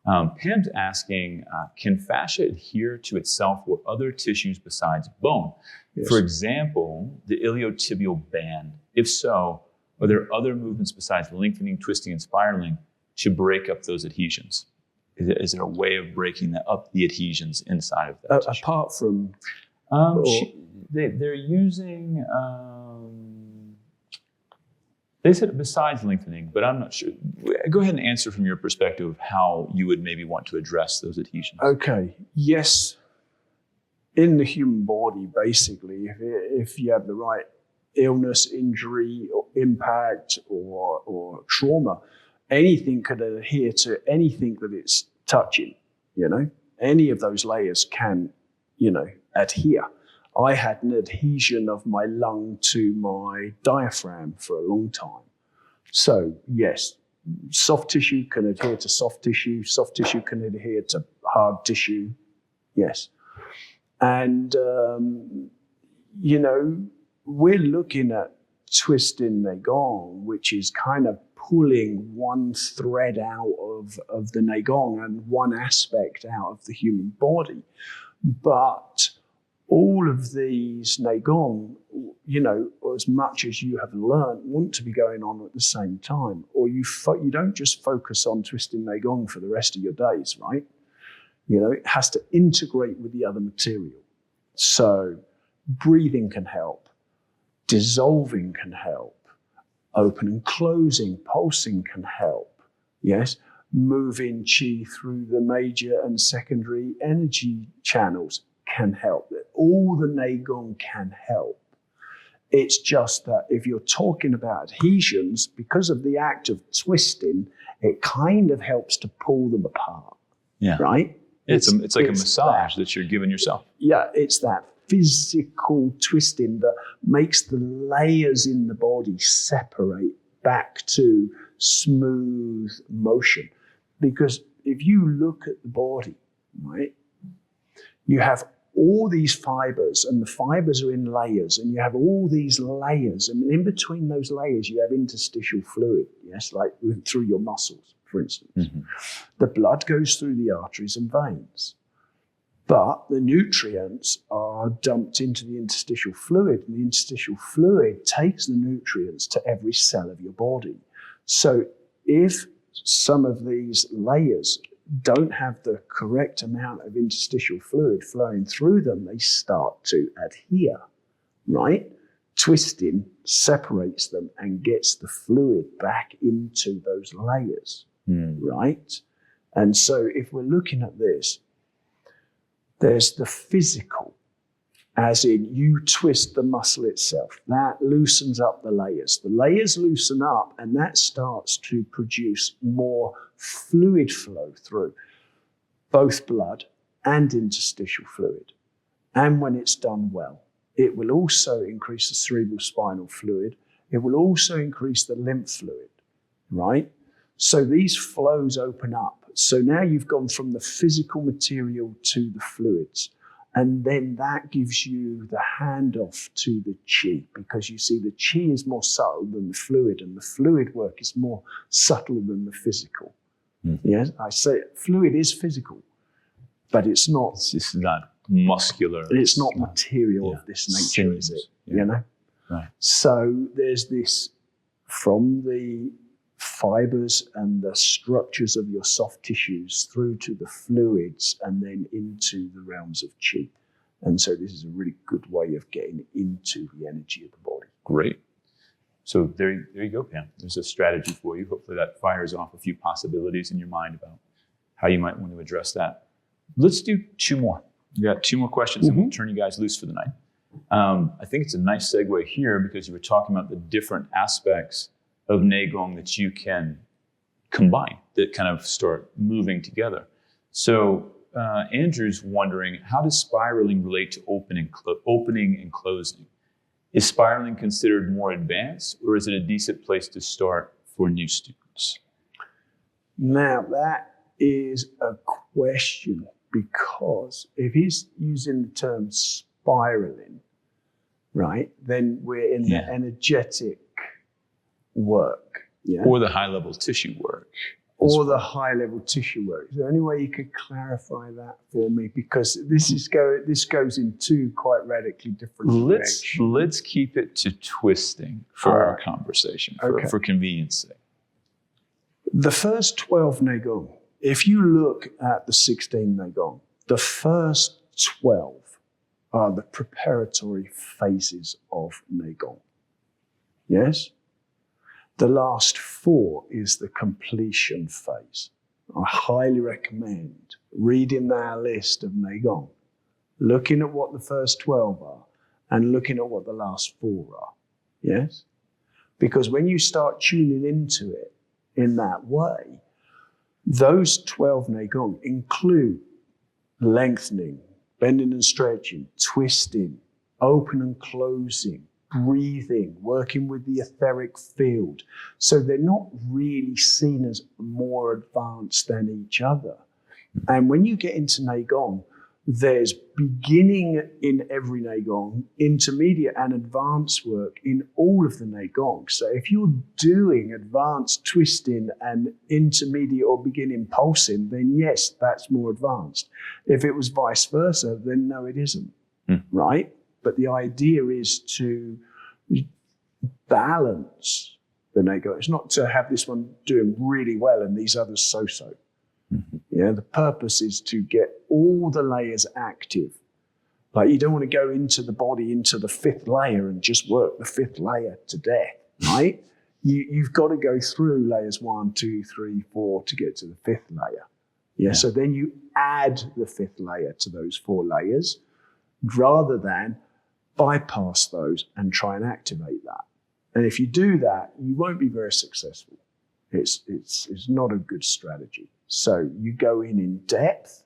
Pam's asking, can fascia adhere to itself or other tissues besides bone? Yes. For example, the iliotibial band. If so, are there other movements besides lengthening, twisting, and spiraling to break up those adhesions? Is there a way of breaking up the adhesions inside of that tissue? Apart from... they're using... they said besides lengthening, but I'm not sure. Go ahead and answer from your perspective of how you would maybe want to address those adhesions. Okay. Yes. In the human body, basically, if you have the right illness, injury, or impact, or trauma, anything could adhere to anything that it's touching, you know? Any of those layers can, adhere. I had an adhesion of my lung to my diaphragm for a long time. So, yes, soft tissue can adhere to soft tissue can adhere to hard tissue, yes. And, you know, we're looking at twisting Neigong, which is kind of pulling one thread out of the Neigong and one aspect out of the human body. But all of these Neigong, you know, as much as you have learned, want to be going on at the same time. Or you don't just focus on twisting Neigong for the rest of your days, right? You know, it has to integrate with the other material. So breathing can help. Dissolving can help. Open and closing, pulsing can help. Yes, moving qi through the major and secondary energy channels can help. All the Neigong can help. It's just that if you're talking about adhesions, because of the act of twisting, it kind of helps to pull them apart. Yeah. Right? It's like a massage that you're giving yourself. Yeah, it's that physical twisting that makes the layers in the body separate back to smooth motion. Because if you look at the body, right, you have all these fibers, and the fibers are in layers, and you have all these layers, and in between those layers you have interstitial fluid, yes, like through your muscles, for instance. Mm-hmm. The blood goes through the arteries and veins, but the nutrients are dumped into the interstitial fluid, and the interstitial fluid takes the nutrients to every cell of your body. So if some of these layers don't have the correct amount of interstitial fluid flowing through them, they start to adhere, right? Twisting separates them and gets the fluid back into those layers, right? And so if we're looking at this, there's the physical, as in you twist the muscle itself. That loosens up the layers. The layers loosen up, and that starts to produce more fluid flow through both blood and interstitial fluid. And when it's done well, it will also increase the cerebral spinal fluid. It will also increase the lymph fluid, right? So these flows open up. So now you've gone from the physical material to the fluids. And then that gives you the handoff to the qi, because you see the qi is more subtle than the fluid, and the fluid work is more subtle than the physical. Mm-hmm. Yes, I say fluid is physical, but it's not. It's not muscular. It's not material of this nature, is it? Yeah. You know? Right. So there's this from the fibers and the structures of your soft tissues through to the fluids and then into the realms of qi. And so this is a really good way of getting into the energy of the body. Great. So there you go, Pam. There's a strategy for you. Hopefully that fires off a few possibilities in your mind about how you might want to address that. Let's do two more. We got two more questions and we'll turn you guys loose for the night. I think it's a nice segue here because you were talking about the different aspects of Neigong that you can combine, that kind of start moving together. So Andrew's wondering, how does spiraling relate to opening and closing? Is spiraling considered more advanced, or is it a decent place to start for new students? Now, that is a question, because if he's using the term spiraling, right, then we're in the energetic work. Yeah? Or the high-level tissue work. Or the high-level tissue work. Is there any way you could clarify that for me? Because this goes in two quite radically different directions. Let's keep it to twisting for our conversation, for convenience sake. The first 12 Neigong, if you look at the 16 Neigong, the first 12 are the preparatory phases of Neigong. Yes? The last 4 is the completion phase. I highly recommend reading our list of Neigong, looking at what the first 12 are, and looking at what the last 4 are. Yes? Because when you start tuning into it in that way, those 12 Neigong include lengthening, bending and stretching, twisting, open and closing, breathing, working with the etheric field. So they're not really seen as more advanced than each other. And when you get into Neigong, there's beginning in every Neigong, intermediate and advanced work in all of the Neigong. So if you're doing advanced twisting and intermediate or beginning pulsing, then yes, that's more advanced. If it was vice versa, then no, it isn't, right? But the idea is to balance the Neigong. It's not to have this one doing really well and these others so-so. Yeah, the purpose is to get all the layers active. Like you don't want to go into the body, into the fifth layer and just work the fifth layer to death, right? You've got to go through layers 1, 2, 3, 4 to get to the fifth layer. Yeah, so then you add the fifth layer to those 4 layers rather than bypass those and try and activate that. And if you do that, you won't be very successful. It's not a good strategy. So you go in depth,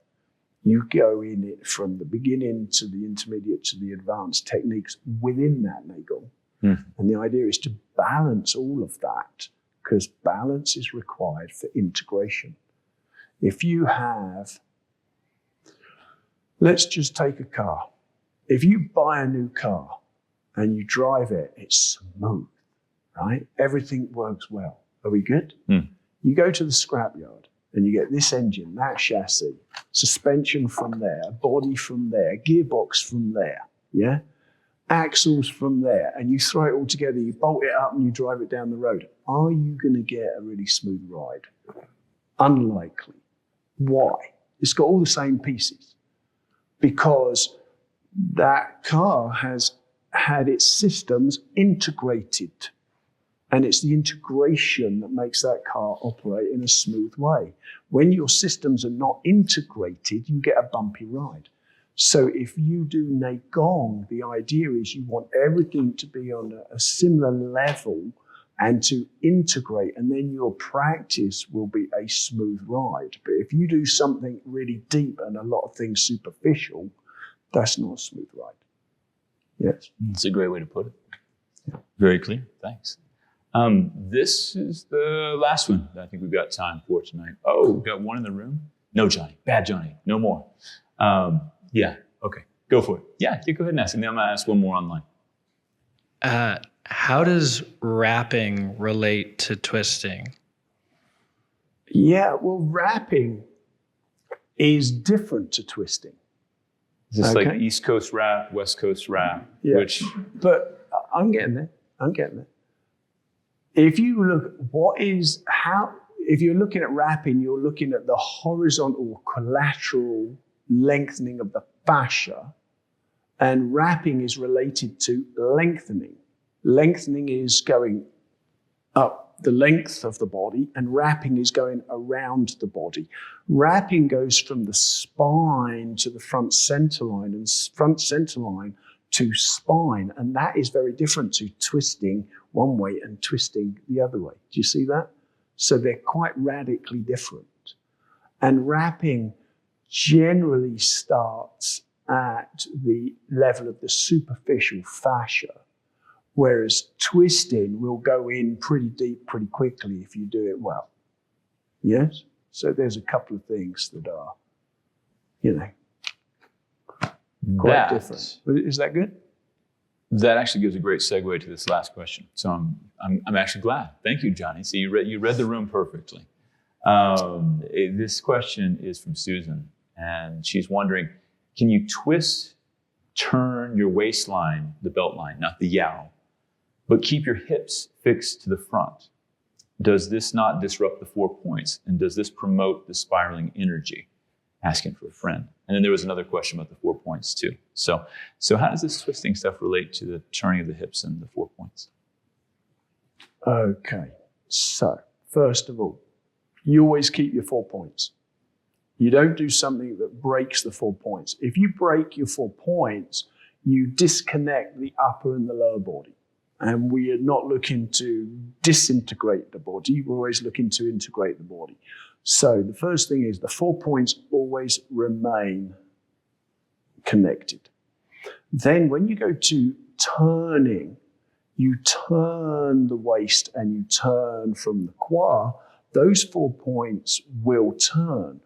you go in it from the beginning to the intermediate to the advanced techniques within that Neigong. And the idea is to balance all of that because balance is required for integration. If you have, let's just take a car. If you buy a new car and you drive it, it's smooth, right? Everything works well. Are we good? You go to the scrapyard and you get this engine, that chassis, suspension from there, body from there, gearbox from there, yeah? Axles from there, and you throw it all together, you bolt it up and you drive it down the road. Are you going to get a really smooth ride? Unlikely. Why? It's got all the same pieces. Because that car has had its systems integrated. And it's the integration that makes that car operate in a smooth way. When your systems are not integrated, you get a bumpy ride. So if you do Neigong, the idea is you want everything to be on a similar level and to integrate, and then your practice will be a smooth ride. But if you do something really deep and a lot of things superficial, that's not a smooth ride. Yes? That's a great way to put it. Yeah. Very clear. Thanks. This is the last one that I think we've got time for tonight. Oh, we've got one in the room. No, Johnny. Bad Johnny. No more. Yeah. Okay. Go for it. Yeah. You go ahead and ask. And then I'm going to ask one more online. How does wrapping relate to twisting? Yeah. Well, wrapping is different to twisting. Is this like East Coast wrap, West Coast wrap? Yeah. But I'm getting there. If you look, if you're looking at wrapping, you're looking at the horizontal collateral lengthening of the fascia, and wrapping is related to lengthening. Lengthening is going up the length of the body, and wrapping is going around the body. Wrapping goes from the spine to the front center line, and front center line to spine, and that is very different to twisting one way and twisting the other way. Do you see that? So they're quite radically different. And wrapping generally starts at the level of the superficial fascia, whereas twisting will go in pretty deep pretty quickly if you do it well. Yes? So there's a couple of things that are, quite different. Is that good? That actually gives a great segue to this last question. So I'm actually glad. Thank you, Johnny. So you read the room perfectly. This question is from Susan, and she's wondering, can you turn your waistline, the belt line, not the yow, but keep your hips fixed to the front? Does this not disrupt the 4 points? And does this promote the spiraling energy? Asking for a friend. And then there was another question about the 4 points too. So how does this twisting stuff relate to the turning of the hips and the 4 points? Okay. So first of all, you always keep your 4 points. You don't do something that breaks the 4 points. If you break your 4 points, you disconnect the upper and the lower body. And we are not looking to disintegrate the body. We're always looking to integrate the body. So the first thing is the 4 points always remain connected. Then when you go to turning, you turn the waist and you turn from the quad, those 4 points will turn.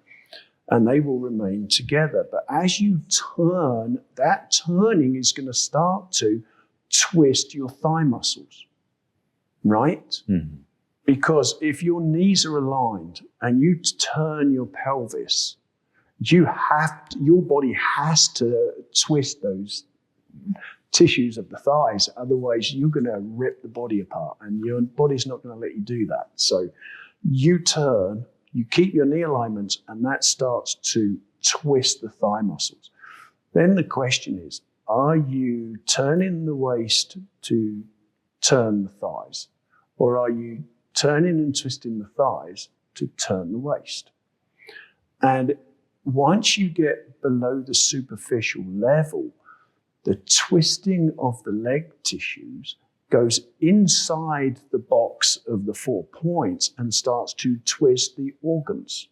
and they will remain together. But as you turn, that turning is going to start to twist your thigh muscles, right? Mm-hmm. Because if your knees are aligned and you turn your pelvis, your body has to twist those tissues of the thighs. Otherwise, you're going to rip the body apart, and your body's not going to let you do that. So you turn, you keep your knee alignment, and that starts to twist the thigh muscles. Then the question is, are you turning the waist to turn the thighs, or are you turning and twisting the thighs to turn the waist? And once you get below the superficial level, the twisting of the leg tissues goes inside the box of the 4 points and starts to twist the organs.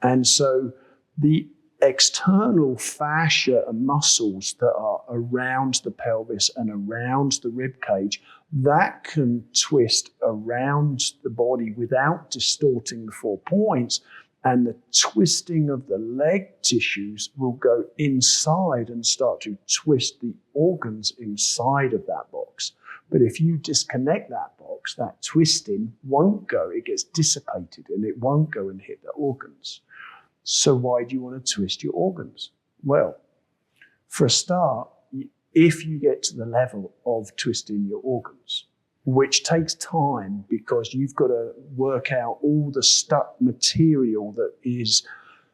And so the external fascia and muscles that are around the pelvis and around the rib cage, that can twist around the body without distorting the 4 points. And the twisting of the leg tissues will go inside and start to twist the organs inside of that box. But if you disconnect that box, that twisting won't go, it gets dissipated and it won't go and hit the organs. So why do you want to twist your organs? Well, for a start, if you get to the level of twisting your organs, which takes time because you've got to work out all the stuck material that is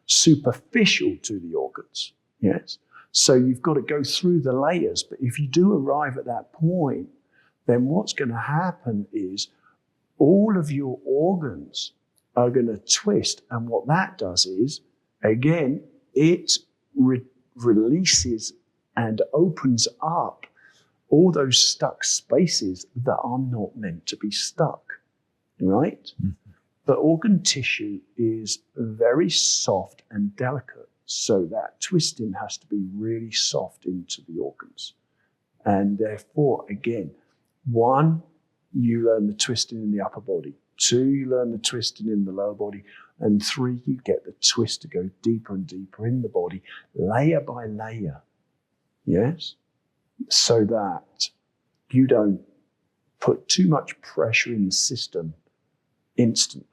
superficial to the organs. Yes. So you've got to go through the layers. But if you do arrive at that point, then what's going to happen is all of your organs are going to twist. And what that does is, again, it releases and opens up all those stuck spaces that are not meant to be stuck, right? Mm-hmm. But organ tissue is very soft and delicate, so that twisting has to be really soft into the organs. And therefore, again, 1, you learn the twisting in the upper body. 2, you learn the twisting in the lower body. And 3, you get the twist to go deeper and deeper in the body, layer by layer, yes? So that you don't put too much pressure in the system instantly,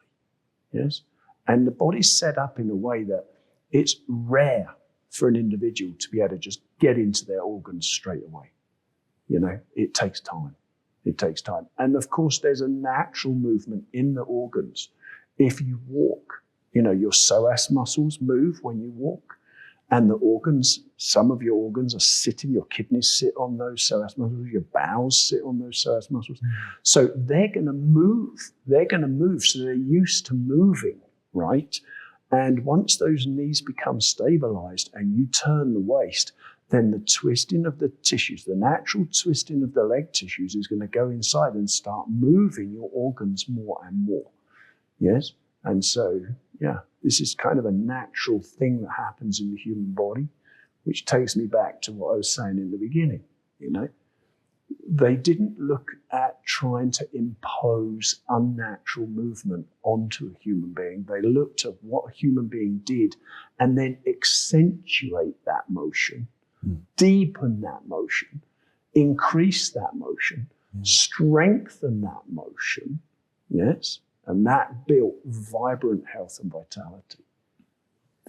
yes? And the body's set up in a way that it's rare for an individual to be able to just get into their organs straight away. You know, it takes time. It takes time. And of course, there's a natural movement in the organs. If you walk, you know, your psoas muscles move when you walk. And the organs, some of your organs are sitting, your kidneys sit on those psoas muscles, your bowels sit on those psoas muscles. So they're going to move. They're going to move. So they're used to moving, right? And once those knees become stabilized and you turn the waist, then the twisting of the tissues, the natural twisting of the leg tissues is going to go inside and start moving your organs more and more. Yes? And so, yeah, this is kind of a natural thing that happens in the human body, which takes me back to what I was saying in the beginning, you know. They didn't look at trying to impose unnatural movement onto a human being. They looked at what a human being did and then accentuate that motion, deepen that motion, increase that motion, strengthen that motion, yes? And that built vibrant health and vitality.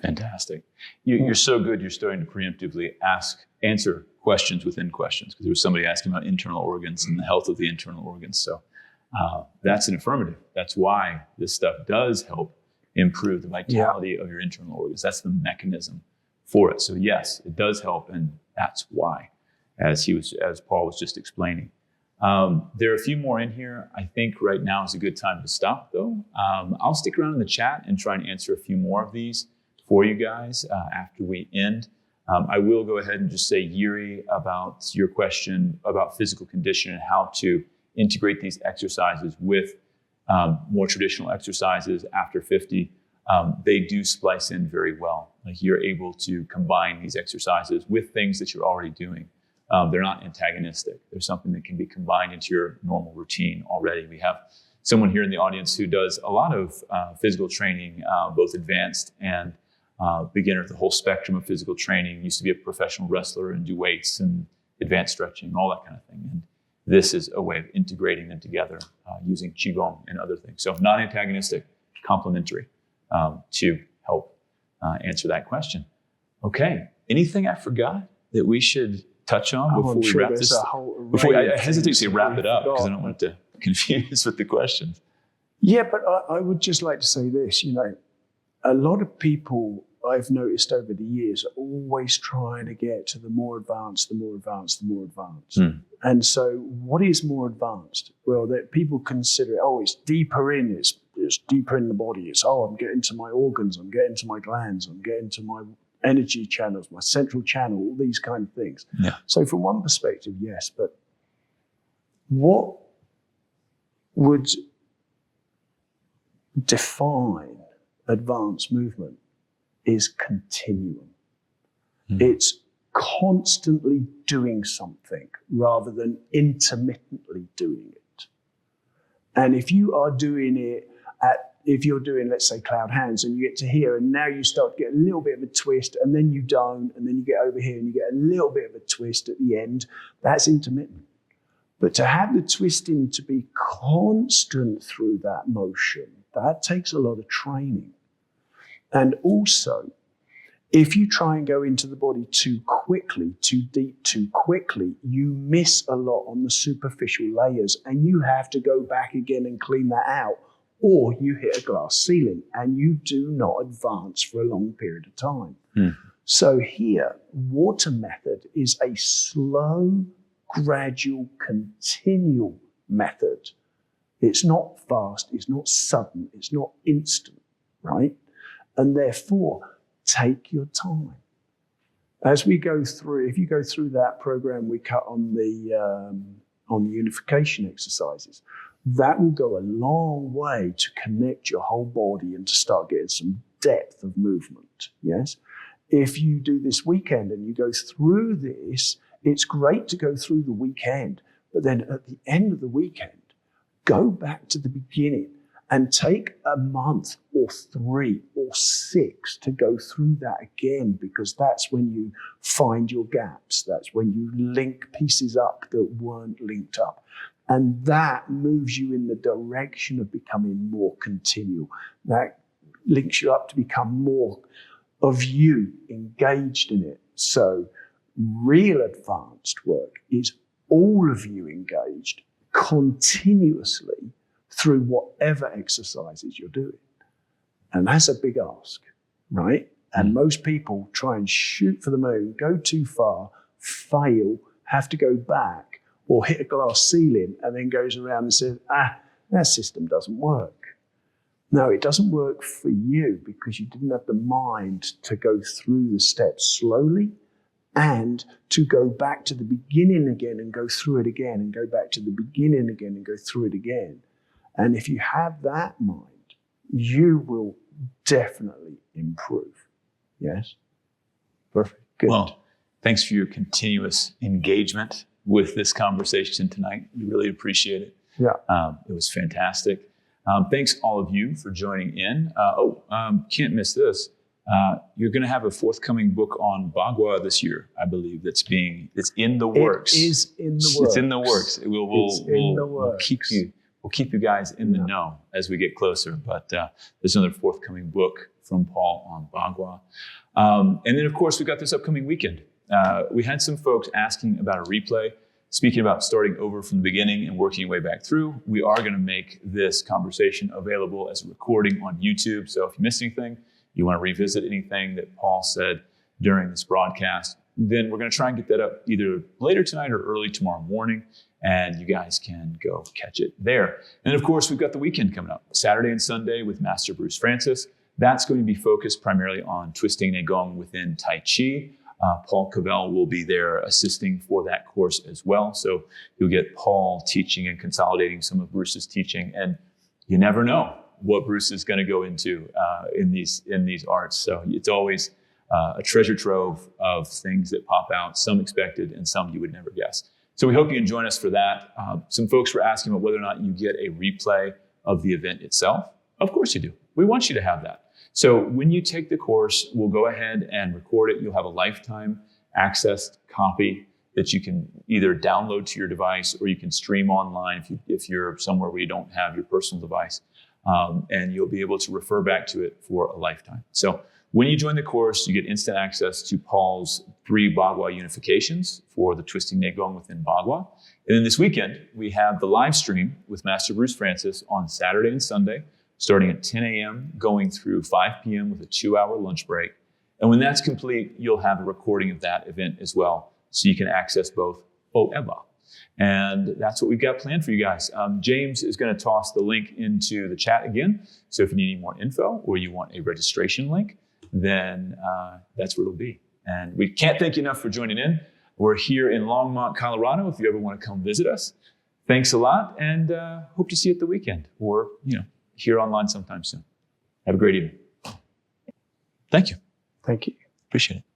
Fantastic. You're so good. You're starting to preemptively answer questions within questions, because there was somebody asking about internal organs and the health of the internal organs. So that's an affirmative. That's why this stuff does help improve the vitality of your internal organs. That's the mechanism for it. So yes, it does help, and that's why, as Paul was just explaining. There are a few more in here. I think right now is a good time to stop, though. I'll stick around in the chat and try and answer a few more of these for you guys after we end. I will go ahead and just say, Yuri, about your question about physical condition and how to integrate these exercises with more traditional exercises after 50. They do splice in very well. Like, you're able to combine these exercises with things that you're already doing. They're not antagonistic. They're something that can be combined into your normal routine already. We have someone here in the audience who does a lot of physical training, both advanced and beginner, the whole spectrum of physical training, used to be a professional wrestler and do weights and advanced stretching, all that kind of thing. And this is a way of integrating them together using Qigong and other things. So non-antagonistic, complementary to help answer that question. Okay, anything I forgot that we should touch on before we wrap this? Before I hesitate to say wrap it up because I don't want to confuse with the questions. Yeah, but I would just like to say this, a lot of people I've noticed over the years are always trying to get to the more advanced, the more advanced, the more advanced. And so what is more advanced? Well, that people consider it, it's deeper in, it's deeper in the body. It's, I'm getting to my organs, I'm getting to my glands, I'm getting to my energy channels, my central channel, all these kind of things. Yeah. So from one perspective, yes, but what would define advanced movement is continuum. It's constantly doing something rather than intermittently doing it. And if you are doing it if you're doing, let's say, cloud hands, and you get to here, and now you start to get a little bit of a twist, and then you don't, and then you get over here, and you get a little bit of a twist at the end, that's intermittent. But to have the twisting to be constant through that motion, that takes a lot of training. And also, if you try and go into the body too quickly, too deep, too quickly, you miss a lot on the superficial layers, and you have to go back again and clean that out, or you hit a glass ceiling and you do not advance for a long period of time. So here, water method is a slow, gradual, continual method. It's not fast, it's not sudden, it's not instant, right? And therefore, take your time. As we go through, if you go through that program we cut on the unification exercises, that will go a long way to connect your whole body and to start getting some depth of movement, yes? If you do this weekend and you go through this, it's great to go through the weekend, but then at the end of the weekend, go back to the beginning and take a month or 3 or 6 to go through that again, because that's when you find your gaps. That's when you link pieces up that weren't linked up. And that moves you in the direction of becoming more continual. That links you up to become more of you engaged in it. So real advanced work is all of you engaged continuously through whatever exercises you're doing. And that's a big ask, right? And most people try and shoot for the moon, go too far, fail, have to go back, or hit a glass ceiling, and then goes around and says, that system doesn't work. No, it doesn't work for you because you didn't have the mind to go through the steps slowly and to go back to the beginning again and go through it again and go back to the beginning again and go through it again. And if you have that mind, you will definitely improve. Yes? Perfect. Good. Well, thanks for your continuous engagement with this conversation tonight. We really appreciate it. Yeah. It was fantastic. Thanks all of you for joining in. Can't miss this. You're going to have a forthcoming book on Bagua this year, I believe. It's in the works. It is in the works. It's in the works. We'll keep you guys in the know as we get closer. But there's another forthcoming book from Paul on Bagua. And then, of course, we've got this upcoming weekend. We had some folks asking about a replay, speaking about starting over from the beginning and working your way back through. We are going to make this conversation available as a recording on YouTube. So if you missed anything, you want to revisit anything that Paul said during this broadcast, then we're going to try and get that up either later tonight or early tomorrow morning, and you guys can go catch it there. And of course, we've got the weekend coming up, Saturday and Sunday with Master Bruce Francis. That's going to be focused primarily on twisting Neigong within Tai Chi. Paul Cavel will be there assisting for that course as well. So you'll get Paul teaching and consolidating some of Bruce's teaching. And you never know what Bruce is going to go into in these arts. So it's always a treasure trove of things that pop out, some expected and some you would never guess. So we hope you can join us for that. Some folks were asking about whether or not you get a replay of the event itself. Of course you do. We want you to have that. So when you take the course, we'll go ahead and record it. You'll have a lifetime accessed copy that you can either download to your device or you can stream online if you're somewhere where you don't have your personal device. And you'll be able to refer back to it for a lifetime. So when you join the course, you get instant access to Paul's 3 Bagua unifications for the Twisting Neigong within Bagua. And then this weekend, we have the live stream with Master Bruce Francis on Saturday and Sunday, starting at 10 a.m., going through 5 p.m. with a 2-hour lunch break. And when that's complete, you'll have a recording of that event as well, so you can access both forever. And that's what we've got planned for you guys. James is going to toss the link into the chat again. So if you need any more info or you want a registration link, then that's where it'll be. And we can't thank you enough for joining in. We're here in Longmont, Colorado, if you ever want to come visit us. Thanks a lot, and hope to see you at the weekend or, here online sometime soon. Have a great evening. Thank you. Thank you. Appreciate it.